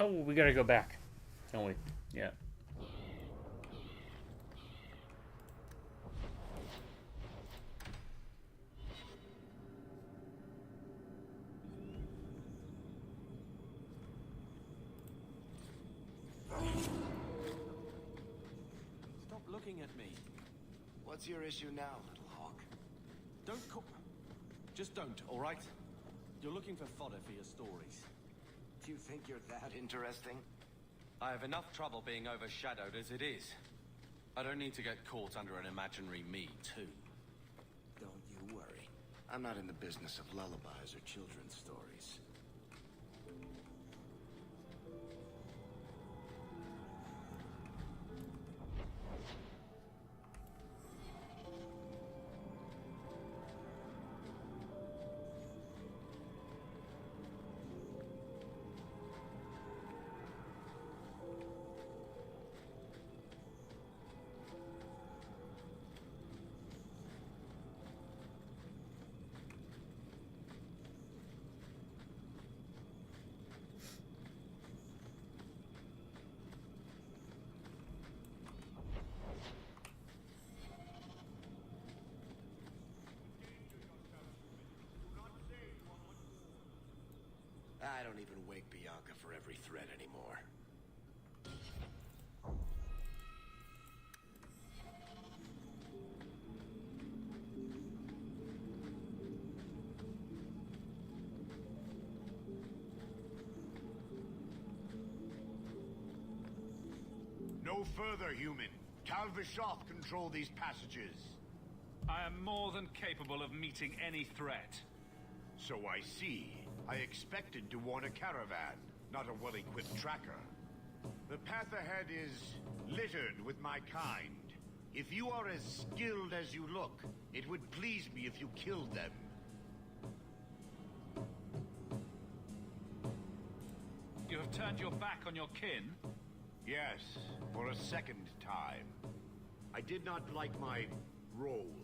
Oh, we gotta go back. Don't we? Yeah. Stop looking at me. What's your issue now, little hawk? Don't call... Just don't, all right? You're looking for fodder for your stories. Do you think you're that interesting? I have enough trouble being overshadowed as it is. I don't need to get caught under an imaginary me, too. Don't you worry. I'm not in the business of lullabies or children's stories. I don't even wake Bianca for every threat anymore. No further, human. Tal Vishoth control these passages. I am more than capable of meeting any threat. So I see. I expected to want a caravan, not a well-equipped tracker. The path ahead is littered with my kind. If you are as skilled as you look, it would please me if you killed them. You have turned your back on your kin? Yes, for a second time. I did not like my role,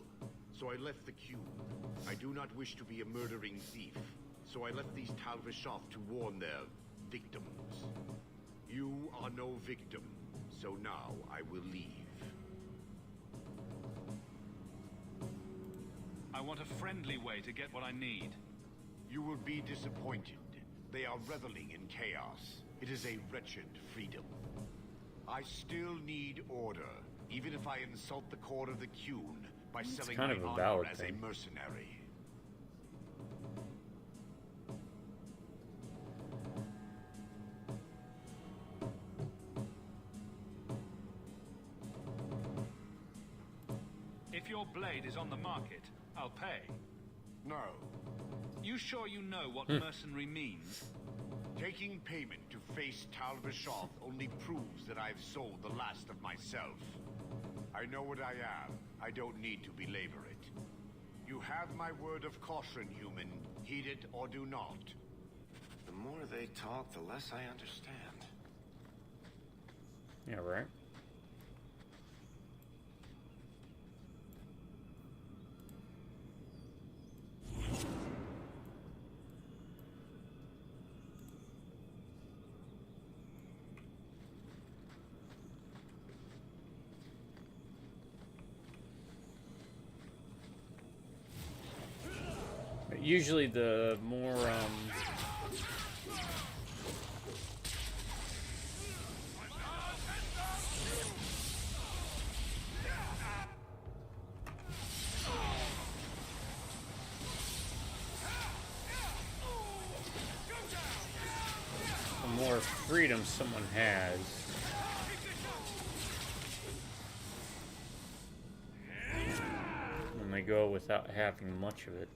so I left the cube. I do not wish to be a murdering thief, so I left these Tal Vishoth to warn their victims. You are no victim, so now I will leave. I want a friendly way to get what I need. You will be disappointed. They are reveling in chaos. It is a wretched freedom. I still need order, even if I insult the core of the Qun by selling kind my of a honor valid as thing. a mercenary. If your blade is on the market, I'll pay. No. You sure you know what mercenary means? Taking payment to face Tal Vishoth only proves that I've sold the last of myself. I know what I am. I don't need to belabor it. You have my word of caution, human. Heed it or do not. The more they talk, the less I understand. Yeah, right. Usually the more the more freedom someone has, when they go without having much of it,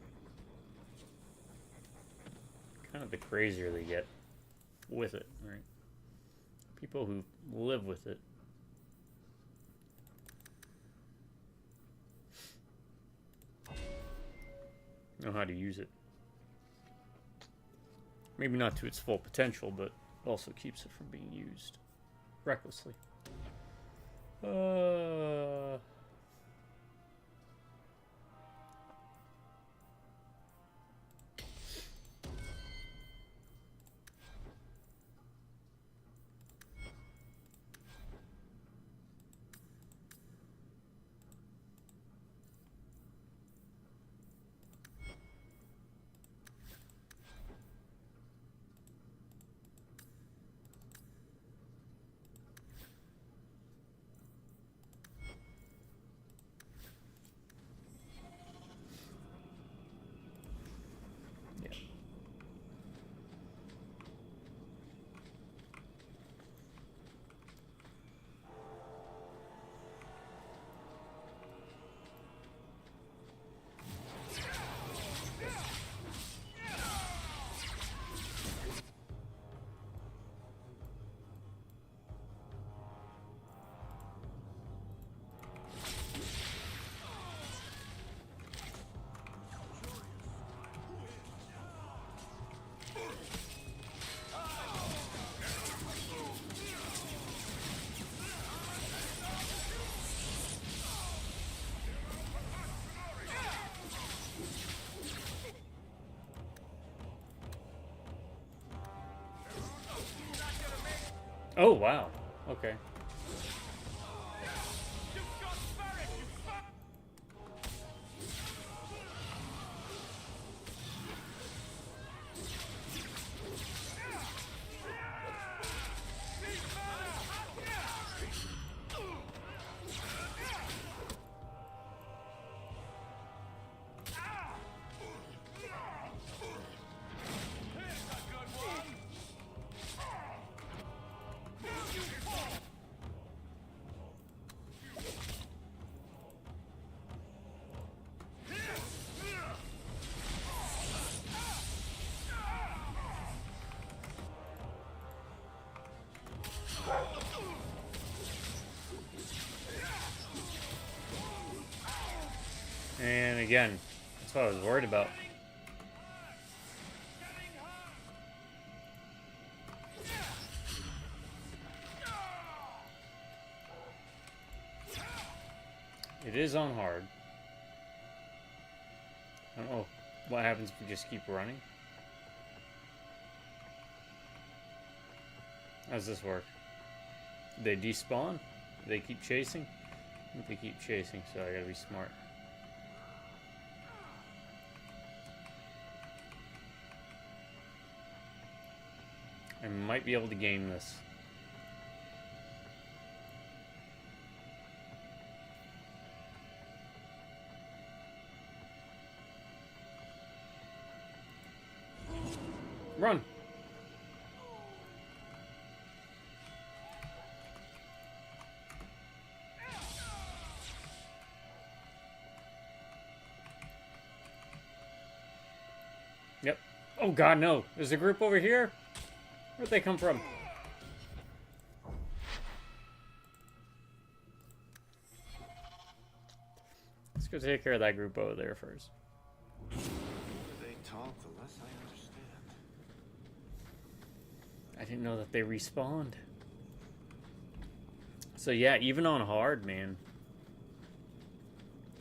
kind of the crazier they get with it, right? People who live with it know how to use it. Maybe not to its full potential, but also keeps it from being used recklessly. Oh, wow. Okay. And again, that's what I was worried about. It is on hard. I don't know what happens if we just keep running. How does this work? Do they despawn? Do they keep chasing? I think they keep chasing, so I gotta be smart. I might be able to game this. Run! Yep. Oh god, no. There's a group over here? Where'd they come from? Let's go take care of that group over there first. The more they talk, the less I understand. I didn't know that they respawned. So yeah, even on hard, man.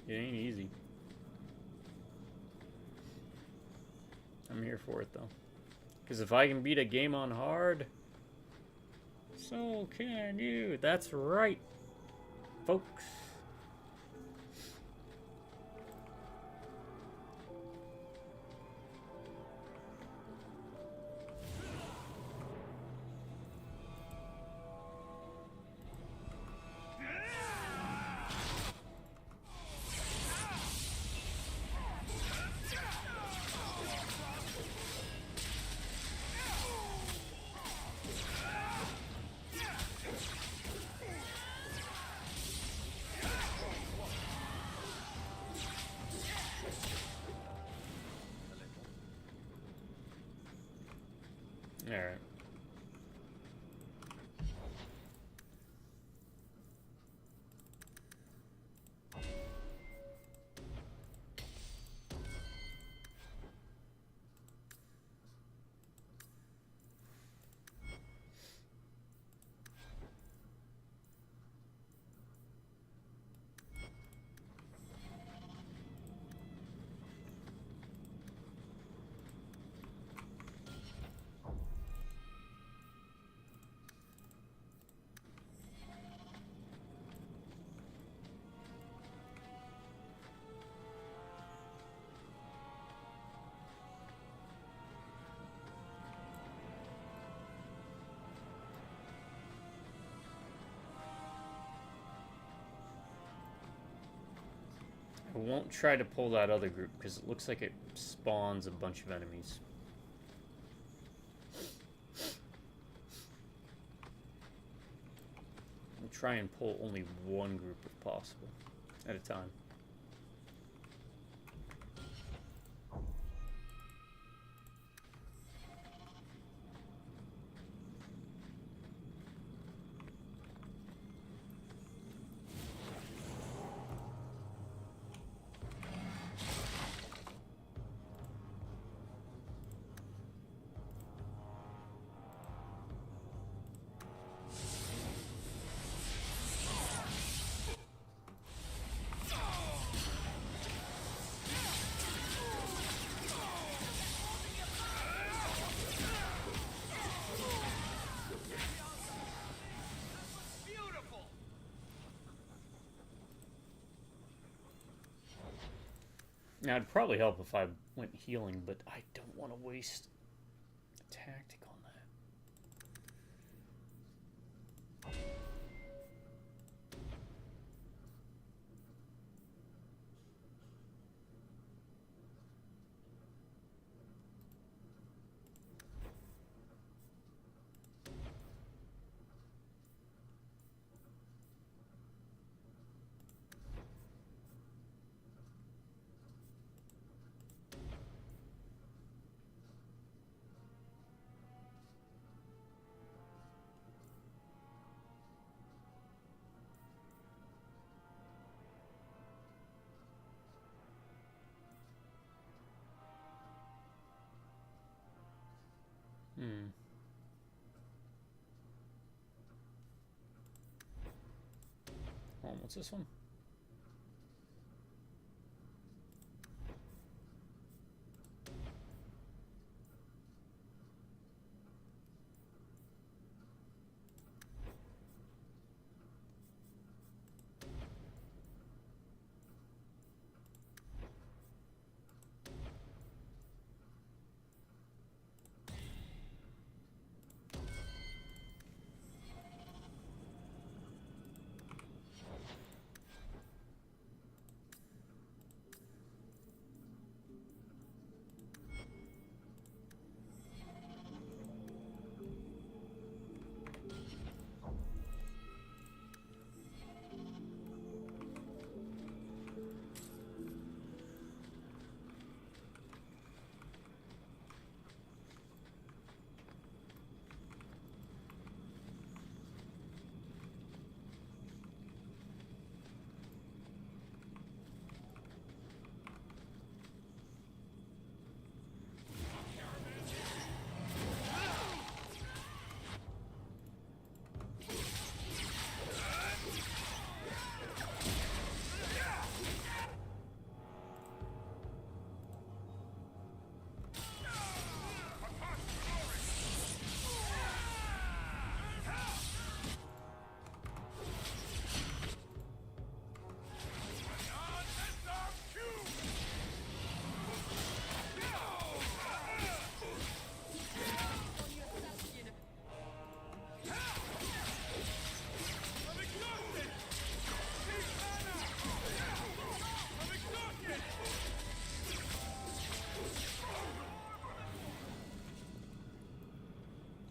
It ain't easy. I'm here for it, though. Because if I can beat a game on hard, so can you. That's right, folks. All right. I won't try to pull that other group because it looks like it spawns a bunch of enemies. I'll try and pull only one group if possible at a time. Now, it'd probably help if I went healing, but I don't want to waste a tactic on that. Oh, what's this one?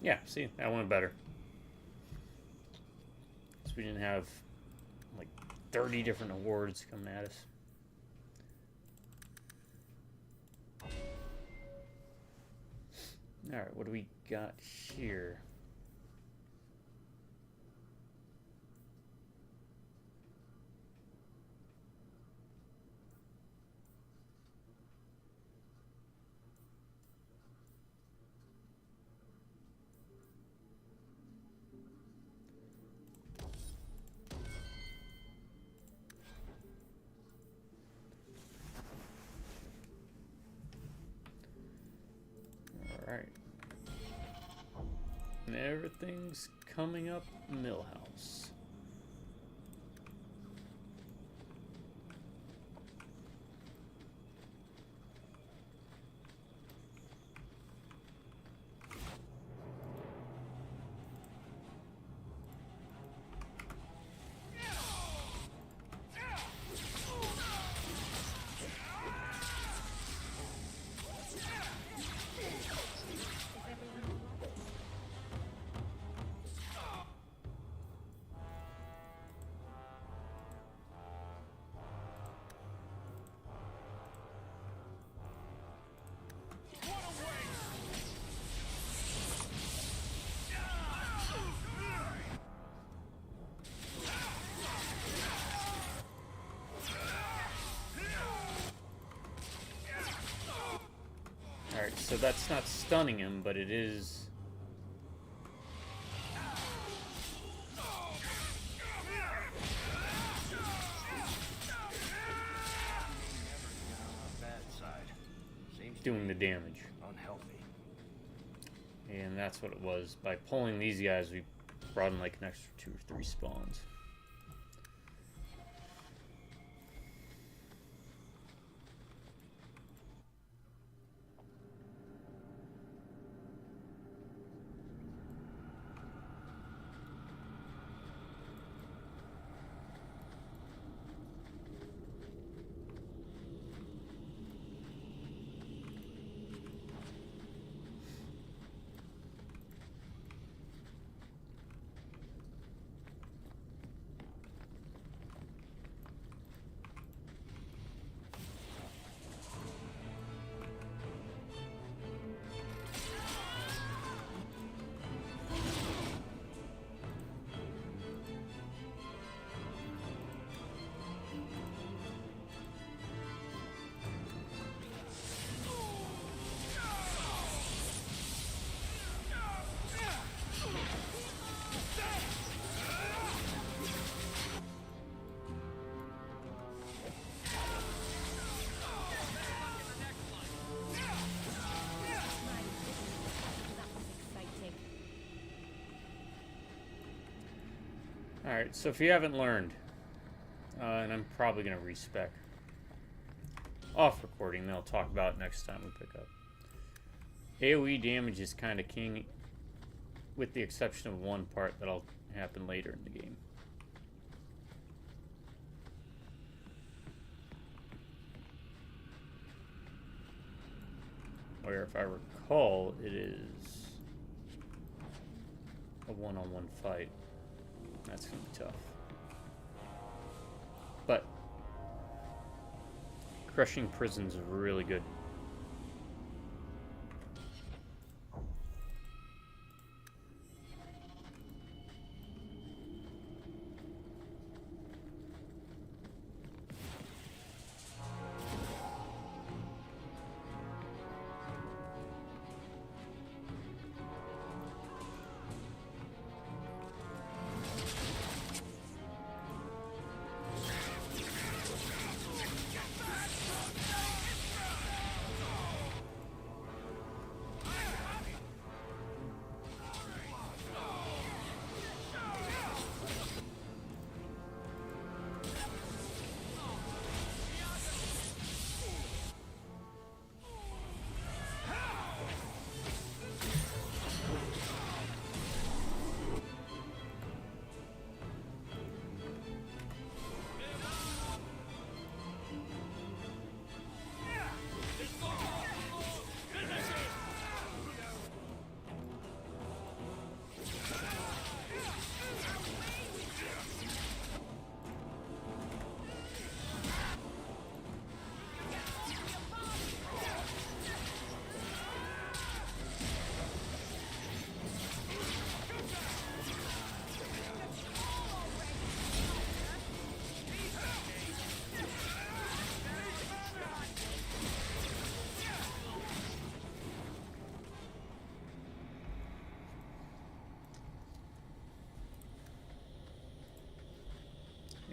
Yeah, see, that went better. So we didn't have like 30 different awards coming at us. Alright, what do we got here? Alright. And everything's coming up Millhouse. Alright, so that's not stunning him, but it is... doing the damage. Unhealthy. And that's what it was. By pulling these guys, we brought in like an extra 2 or 3 spawns. Alright, so if you haven't learned, and I'm probably going to respec off recording, then I'll talk about it next time we pick up. AoE damage is kind of king, with the exception of one part that'll happen later in the game. Where, if I recall, it is a one-on-one fight. That's going to be tough. But crushing prisons is really good.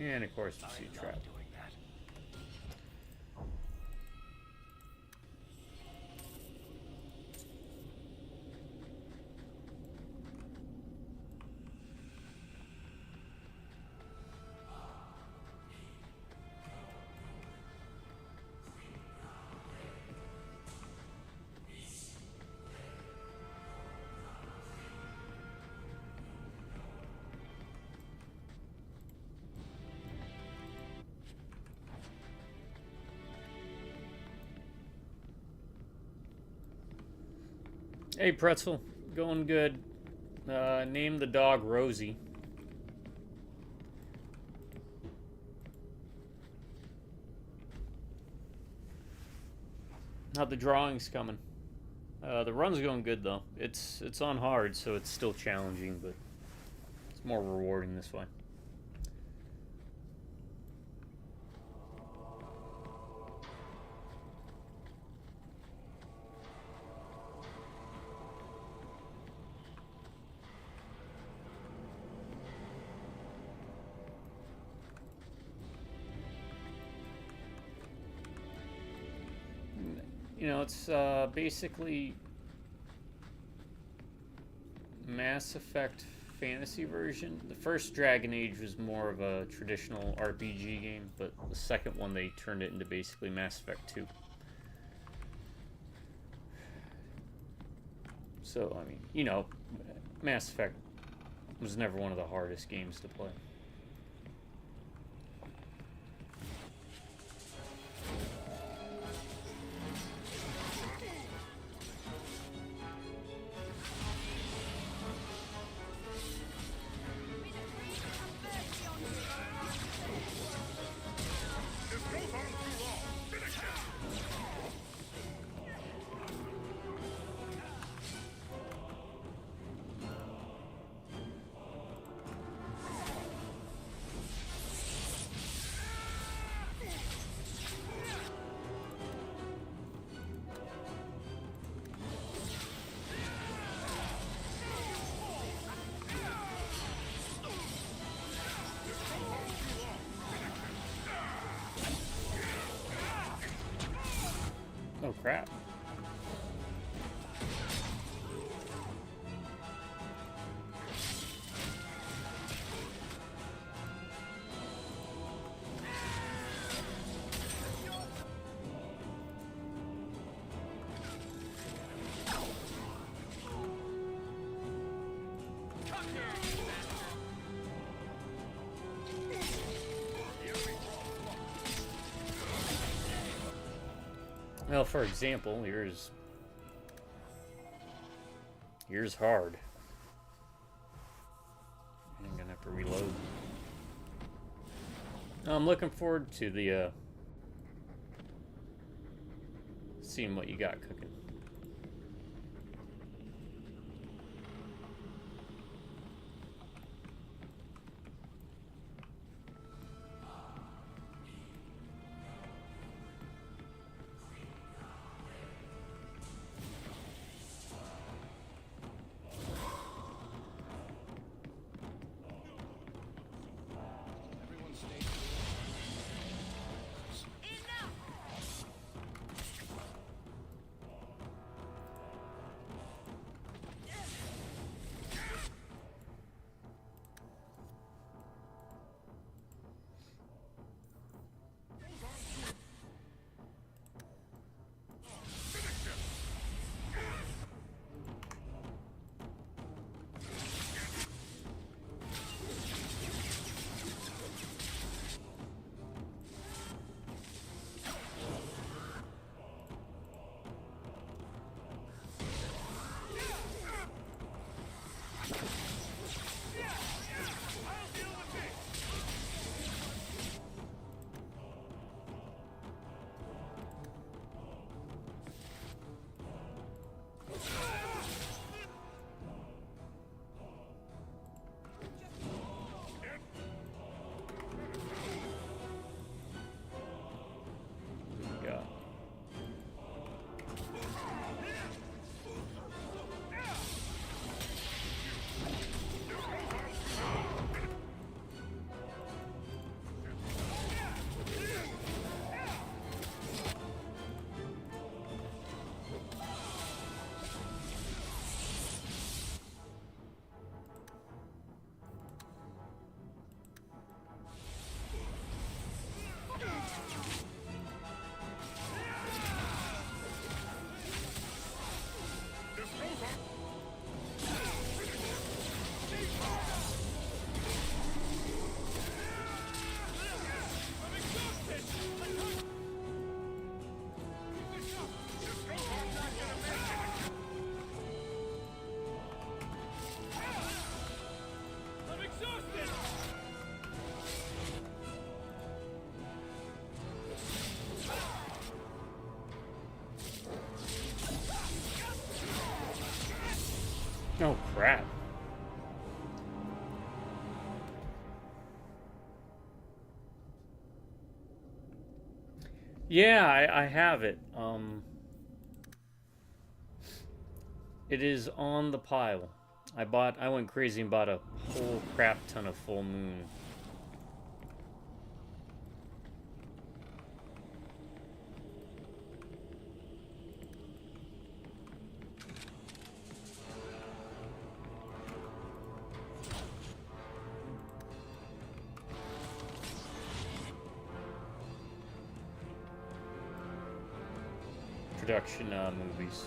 And of course you see a trap. Hey Pretzel, going good. Name the dog Rosie. How the drawing's coming? The run's going good though. It's on hard, so it's still challenging, but it's more rewarding this way. You know, it's basically Mass Effect fantasy version. The first Dragon Age was more of a traditional RPG game, but the second one they turned it into basically Mass Effect 2. So, I mean, you know, Mass Effect was never one of the hardest games to play. Oh crap. Well, for example, here's hard. I'm gonna have to reload. I'm looking forward to the seeing what you got cooking. Oh, crap. Yeah, I have it. It is on the pile. I went crazy and bought a whole crap ton of full moon. Production movies.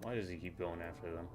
Why does he keep going after them?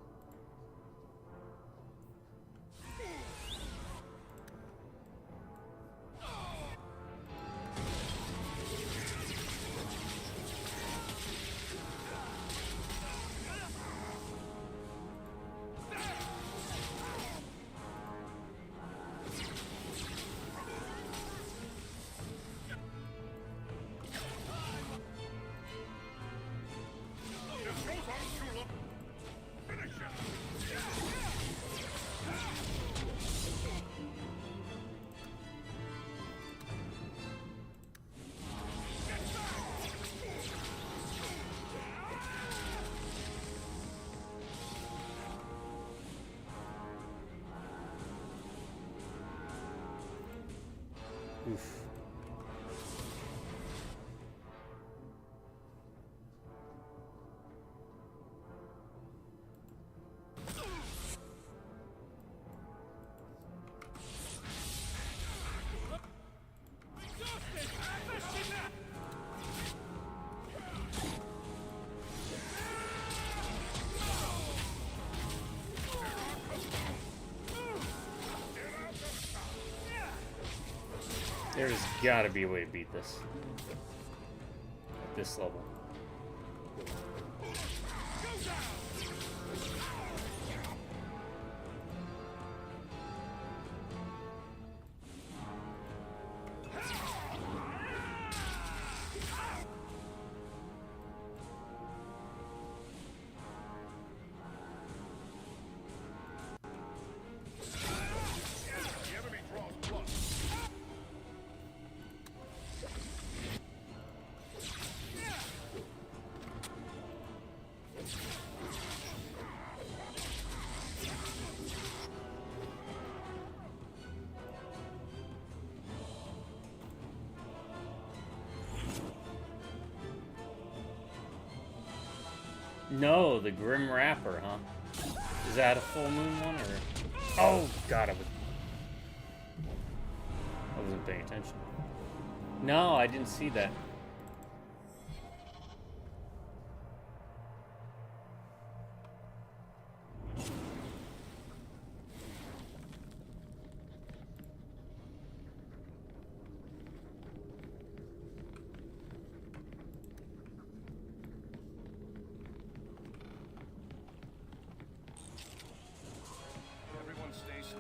Oof. There's gotta be a way to beat this. At this level. No, the Grim Rapper, huh? Is that a full moon one, or? Oh God, I wasn't paying attention. No, I didn't see that. Everyone stays.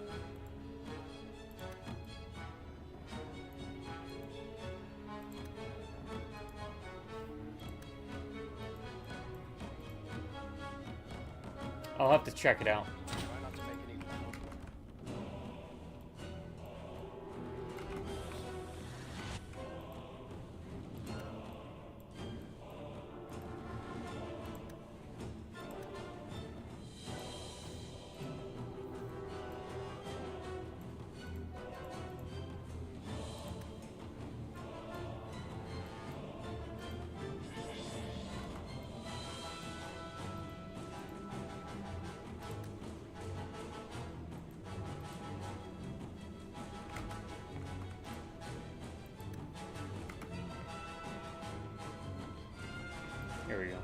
I'll have to check it out. Try not to make any loud. Here we go.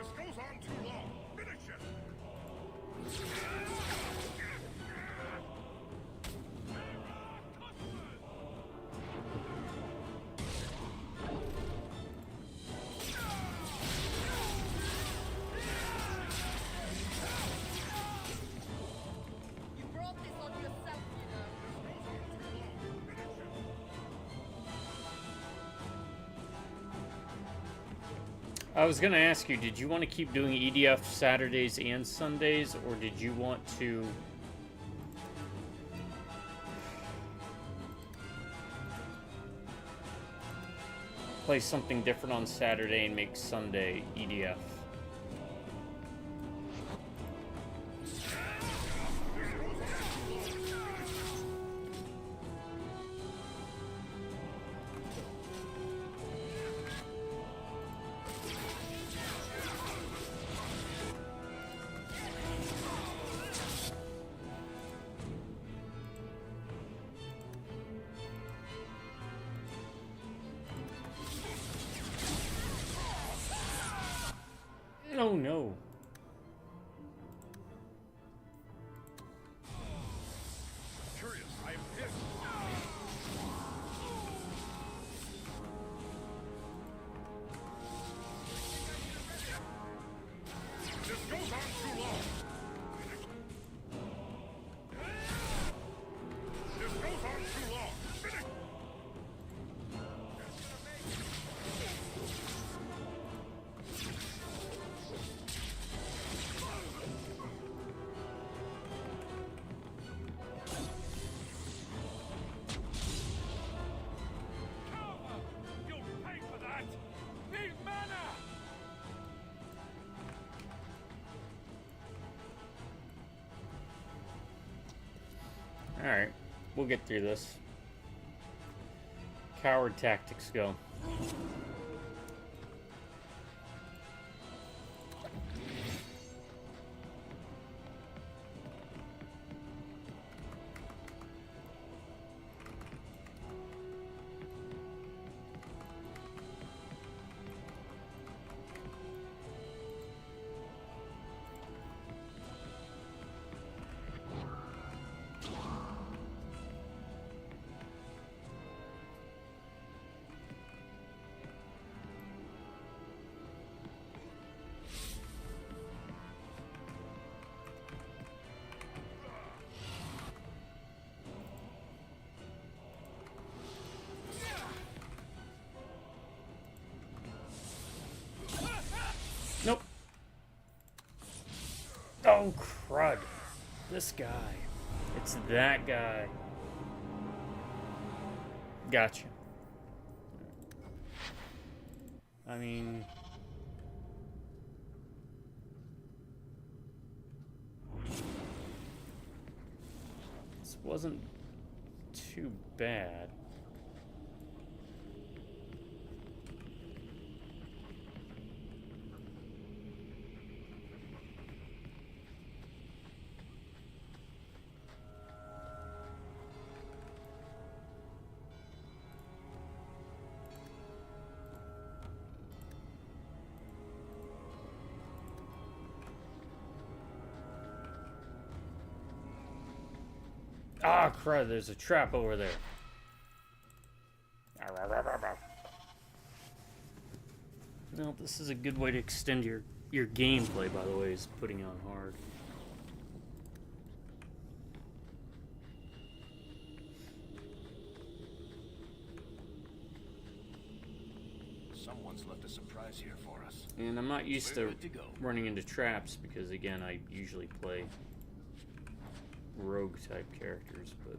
This goes on too long. Finish it. You brought this on yourself, you know. I was gonna ask you, did you want to keep doing EDF Saturdays and Sundays, or did you want to play something different on Saturday and make Sunday EDF? Oh no. Curious, I am pissed. This goes on too long. This goes on too long. Finish. Alright, we'll get through this. Coward tactics go. Nope. Oh, crud. This guy. It's that guy. Gotcha. I mean... this wasn't too bad. Ah, crud, there's a trap over there. Well, this is a good way to extend your gameplay, by the way, is putting on hard. Someone's left a surprise here for us. And I'm not used to running into traps because, again, I usually play rogue type characters, but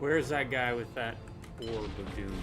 Where's that guy with that orb of doom?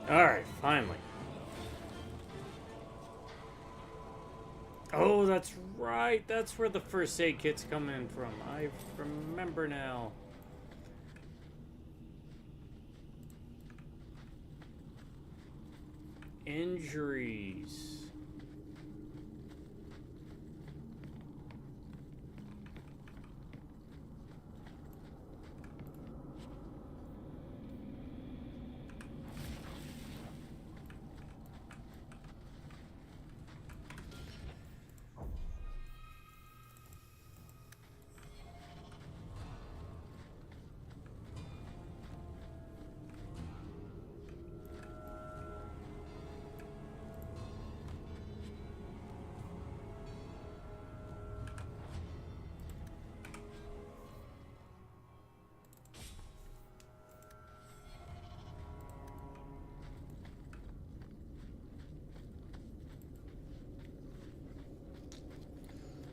Alright, finally. Oh, that's right. That's where the first aid kit's coming from. I remember now. Injuries.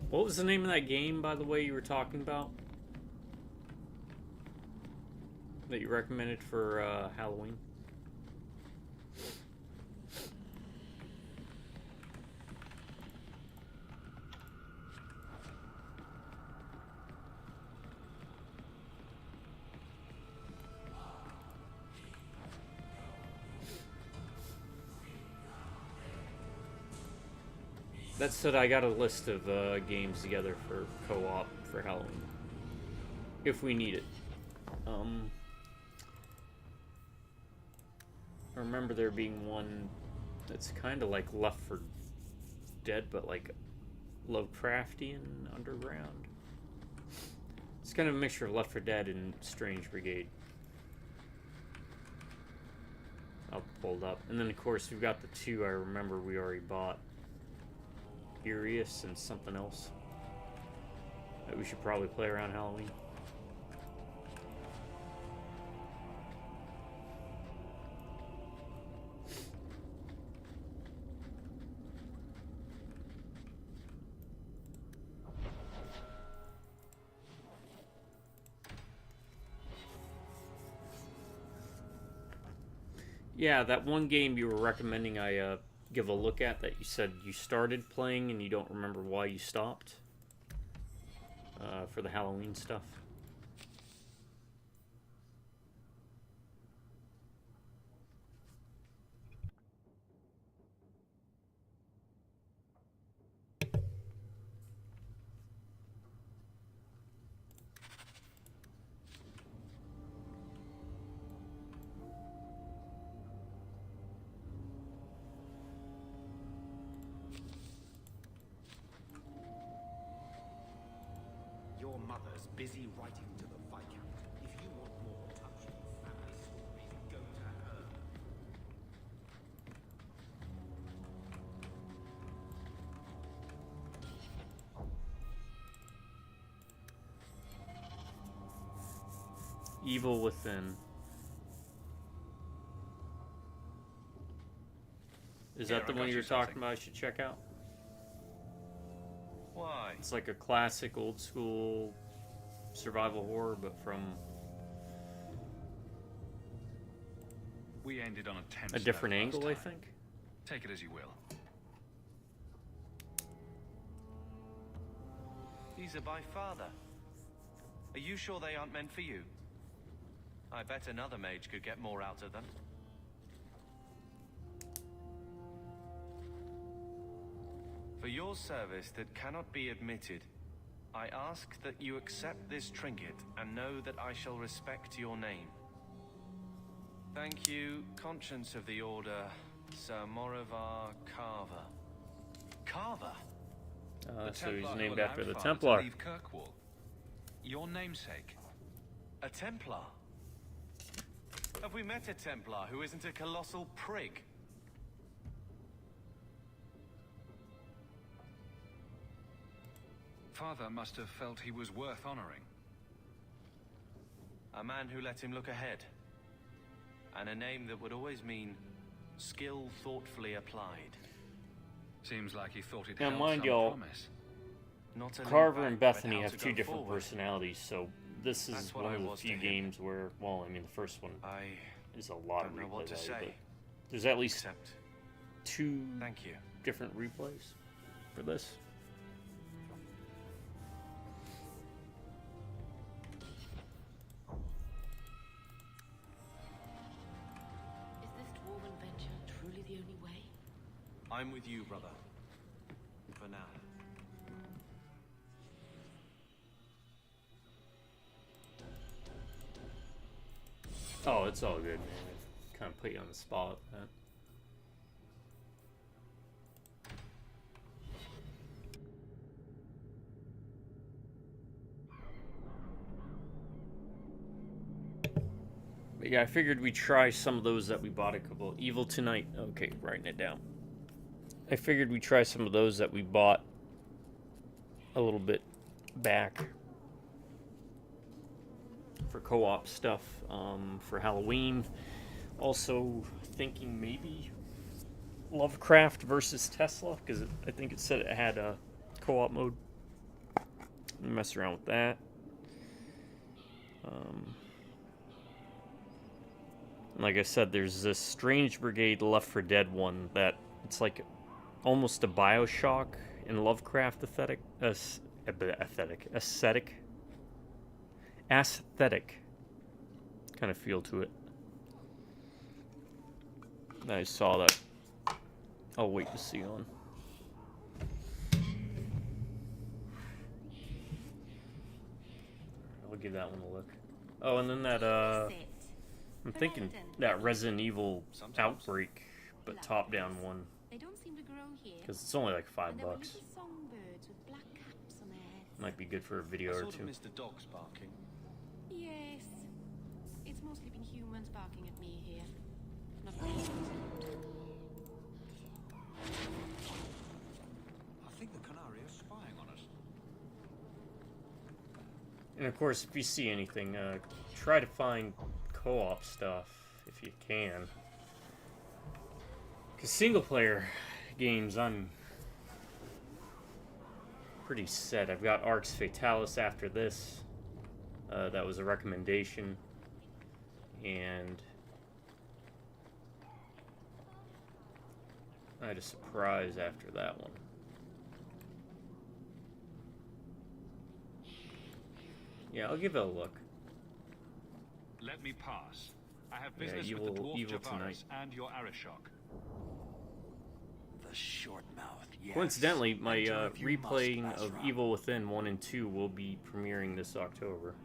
What was the name of that game, by the way, you were talking about? That you recommended for Halloween? That said, I got a list of games together for co-op for Halloween. If we need it. I remember there being one that's kind of like Left 4 Dead, but like Lovecraftian underground. It's kind of a mixture of Left 4 Dead and Strange Brigade. I'll pull it up. And then, of course, we've got the two I remember we already bought. Furious and something else that we should probably play around Halloween. Yeah, that one game you were recommending I give a look at that you said you started playing and you don't remember why you stopped for the Halloween stuff. your mother's busy writing to the Viscount. If you want more touching family stories, go to her. Evil Within. Is that the one you were talking about I should check out? Why? It's like a classic old school survival horror, but from We ended on a tense a different note angle, last I time. think. Take it as you will. These are by father. Are you sure they aren't meant for you? I bet another mage could get more out of them. For your service that cannot be admitted, I ask that you accept this trinket and know that I shall respect your name. Thank you, Conscience of the Order, Sir Morivar Carver. Carver? So he's Templar named who after the allowed Father Templar. to leave Kirkwall. Your namesake. A Templar? Have we met a Templar who isn't a colossal prig? Father must have felt he was worth honoring. A man who let him look ahead. And a name that would always mean skill thoughtfully applied. Seems like he thought it Now, held mind some y'all, promise. Not a Carver look and back, but Bethany how have to two go different forward. personalities, so this is That's what one I of the was to few him. games where, well, I mean, the first one is a lot of don't know what replay to value, say. but there's at least Except, two thank you. different replays for this. Is this dwarven venture truly the only way? I'm with you, brother. For now. Oh, it's all good, man. I kind of put you on the spot with that. But yeah, I figured we'd try some of those that we bought a couple. Evil Tonight. Okay, writing it down. I figured we'd try some of those that we bought a little bit back for co-op stuff for Halloween. Also thinking maybe Lovecraft versus Tesla, because I think it said it had a co-op mode. Mess around with that. Like I said, there's this Strange Brigade Left 4 Dead one that it's like almost a Bioshock and Lovecraft aesthetic kind of feel to it. I saw that. I'll wait to see on. I'll give that one a look. Oh, and then that I'm thinking that Resident Evil Outbreak, but top-down one. They don't seem to grow here. Because it's only like $5. And there were little songbirds with black caps on their heads. Might be good for a video or sort two. of missed the dogs barking. Yes. It's mostly been humans barking at me here. Not really. I think the Canary is spying on us. And of course, if you see anything, try to find co-op stuff if you can. Because single-player games, I'm pretty set. I've got Arx Fatalis after this. That was a recommendation. And I had a surprise after that one. Yeah, I'll give it a look. Let me pass. I have Yeah, business Evil- with the dwarf Evil Javaris Tonight. and your Arishok. The short mouth, yes. Coincidentally, my Enter if you replaying must, of Basra. Evil Within 1 and 2 will be premiering this October.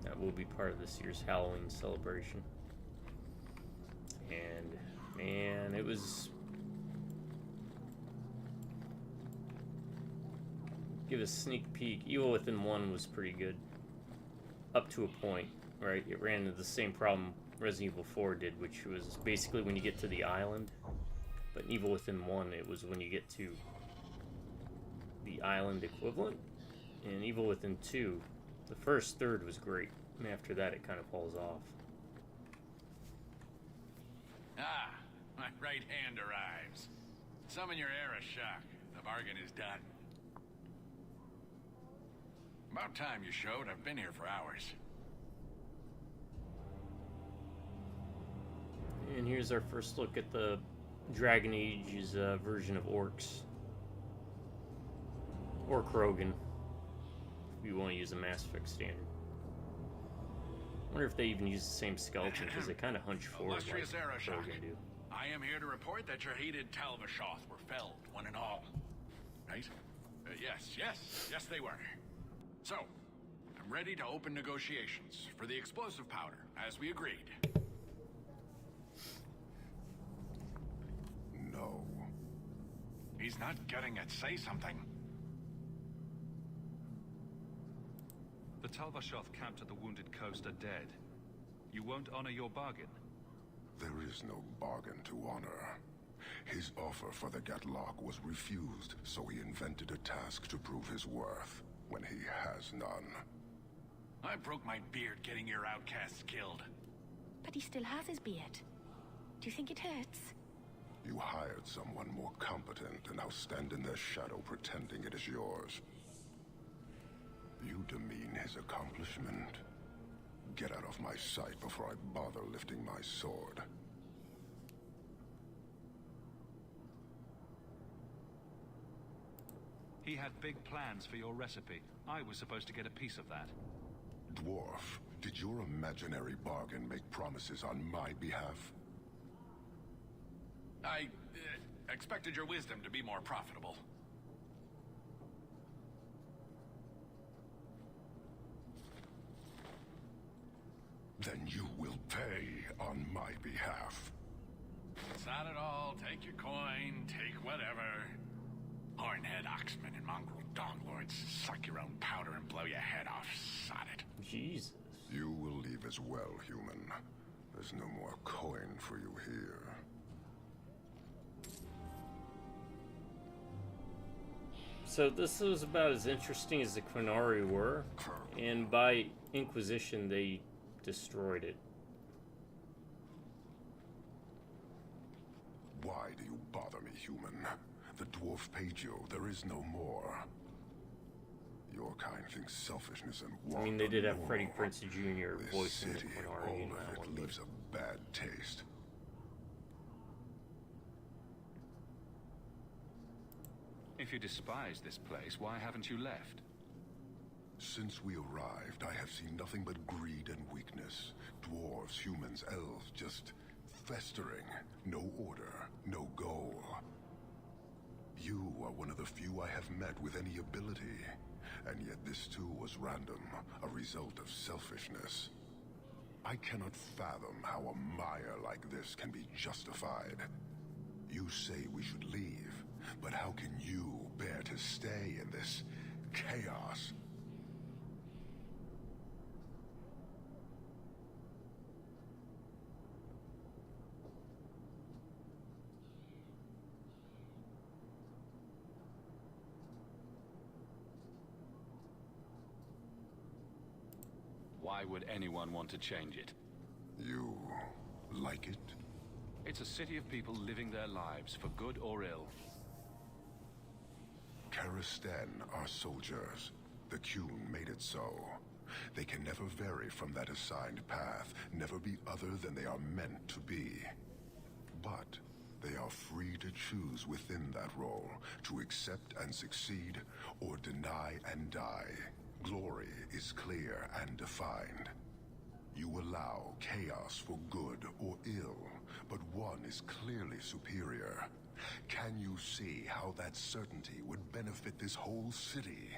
That will be part of this year's Halloween celebration. And man, it was... Give a sneak peek. Evil Within 1 was pretty good. Up to a point, right? It ran into the same problem Resident Evil 4 did, which was basically when you get to the island. But in Evil Within 1, it was when you get to the island equivalent. In Evil Within 2, the first third was great. And after that, it kind of falls off. Ah, my right hand arrives. Summon your air of shock. The bargain is done. About time you showed. I've been here for hours. And here's our first look at the Dragon Age's version of orcs. Or Krogan, if you want to use a Mass Effect standard. I wonder if they even use the same skeleton, because they kind of hunch forward like Illustrious Arashok. Krogan do. I am here to report that your hated Talvashoth were felled, one and all. Right? Yes, they were. So, I'm ready to open negotiations for the explosive powder, as we agreed. No. He's not getting it. Say something. The Talvashoth camped at the Wounded Coast are dead. You won't honor your bargain? There is no bargain to honor. His offer for the Gatlock was refused, so he invented a task to prove his worth, when he has none. I broke my beard getting your outcasts killed. But he still has his beard. Do you think it hurts? You hired someone more competent and now stand in their shadow pretending it is yours. You demean his accomplishment. Get out of my sight before I bother lifting my sword. He had big plans for your recipe. I was supposed to get a piece of that. Dwarf, did your imaginary bargain make promises on my behalf? I expected your wisdom to be more profitable. Then you will pay on my behalf. It's not at all. Take your coin, take whatever. Hornhead Oxman and mongrel donglords, suck your own powder and blow your head off. Sod it. Jesus. You will leave as well, human. There's no more coin for you here. So this was about as interesting as the Qunari were, and by Inquisition they destroyed it. Why do you bother me, human? The dwarf paid you. There is no more. Your kind thinks selfishness and want. I mean, they did have normal. Freddie Prinze Jr. This voicing the city, Qunari. all of it leaves a bad taste. If you despise this place, why haven't you left? Since we arrived, I have seen nothing but greed and weakness. Dwarves, humans, elves, just festering. No order, no goal. You are one of the few I have met with any ability. And yet this too was random, a result of selfishness. I cannot fathom how a mire like this can be justified. You say we should leave, but how can you bear to stay in this chaos? Why would anyone want to change it? You like it? It's a city of people living their lives for good or ill. Karistan are soldiers. The Qun made it so. They can never vary from that assigned path, never be other than they are meant to be. But they are free to choose within that role, to accept and succeed, or deny and die. Glory is clear and defined. You allow chaos for good or ill, but one is clearly superior. Can you see how that certainty would benefit this whole city?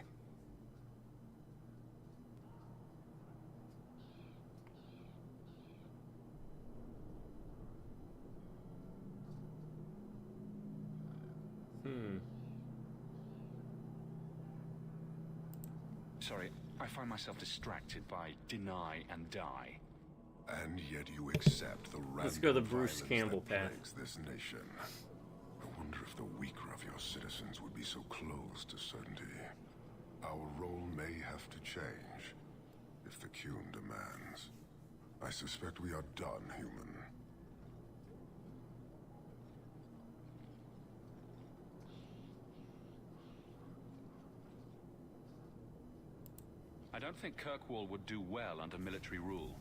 Sorry, I find myself distracted by deny and die. And yet you accept the random Let's go the Bruce violence Campbell that path. plagues this nation. I wonder if the weaker of your citizens would be so close to certainty. Our role may have to change, if the Qun demands. I suspect we are done, human. I don't think Kirkwall would do well under military rule.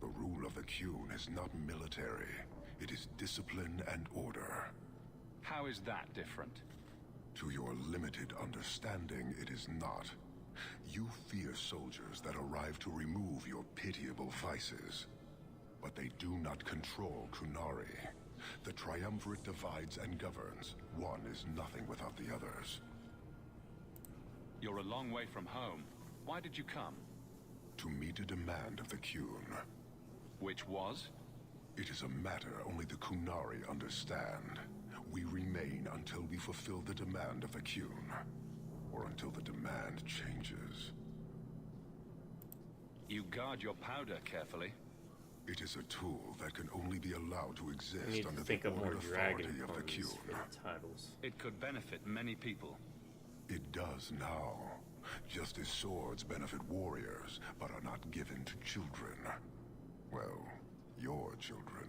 The rule of the Qun is not military. It is discipline and order. How is that different? To your limited understanding, it is not. You fear soldiers that arrive to remove your pitiable vices. But they do not control Qunari. The Triumvirate divides and governs. One is nothing without the others. You're a long way from home. Why did you come? To meet a demand of the Qun. Which was? It is a matter only the Qunari understand. We remain until we fulfill the demand of the Qun. Or until the demand changes. You guard your powder carefully. It is a tool that can only be allowed to I exist need to under think the of more ordered authority dragon of the puns Qun. for the titles. It could benefit many people. It does now. Just as swords benefit warriors, but are not given to children. Well, your children.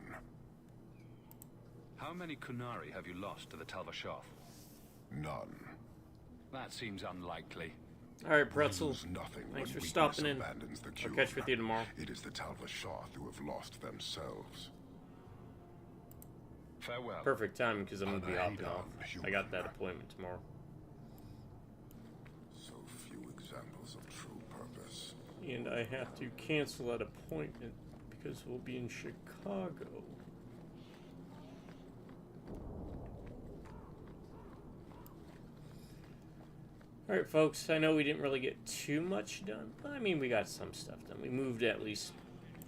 How many Qunari have you lost to the Talvashoth? None. That seems unlikely. Alright, Pretzel. Lose nothing Thanks when for stopping weakness in. abandons the I'll Qun. catch with you tomorrow. It is the Talvashoth who have lost themselves. Farewell. Perfect time because I'm going to be hopping Unheeded, off. I got that appointment tomorrow. So few examples of true purpose. And I have to cancel that appointment because we'll be in Chicago. Alright, folks, I know we didn't really get too much done, but I mean, we got some stuff done. We moved at least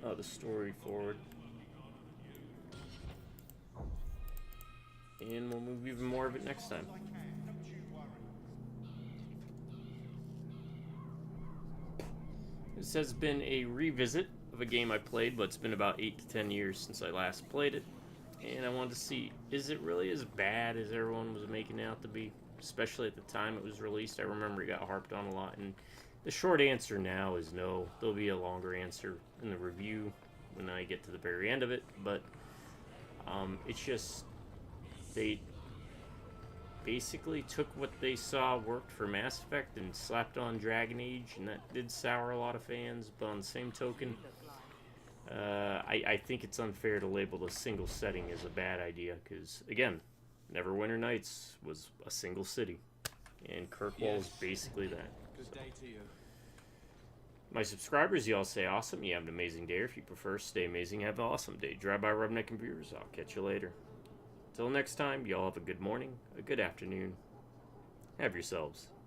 the story forward. And we'll move even more of it next time. This has been a revisit of a game I played, but it's been about 8 to 10 years since I last played it. And I wanted to see, is it really as bad as everyone was making it out to be? Especially at the time it was released. I remember it got harped on a lot. And the short answer now is no. There'll be a longer answer in the review when I get to the very end of it. But it's just, they basically took what they saw worked for Mass Effect and slapped on Dragon Age, and that did sour a lot of fans. But on the same token, I think it's unfair to label a single setting as a bad idea, because again, Neverwinter Nights was a single city, and Kirkwall is basically that. Good day to you. My subscribers, you all say awesome. You have an amazing day. Or if you prefer, stay amazing. Have an awesome day. Drive by Rubneck Computers. I'll catch you later. Till next time, y'all have a good morning, a good afternoon. Have yourselves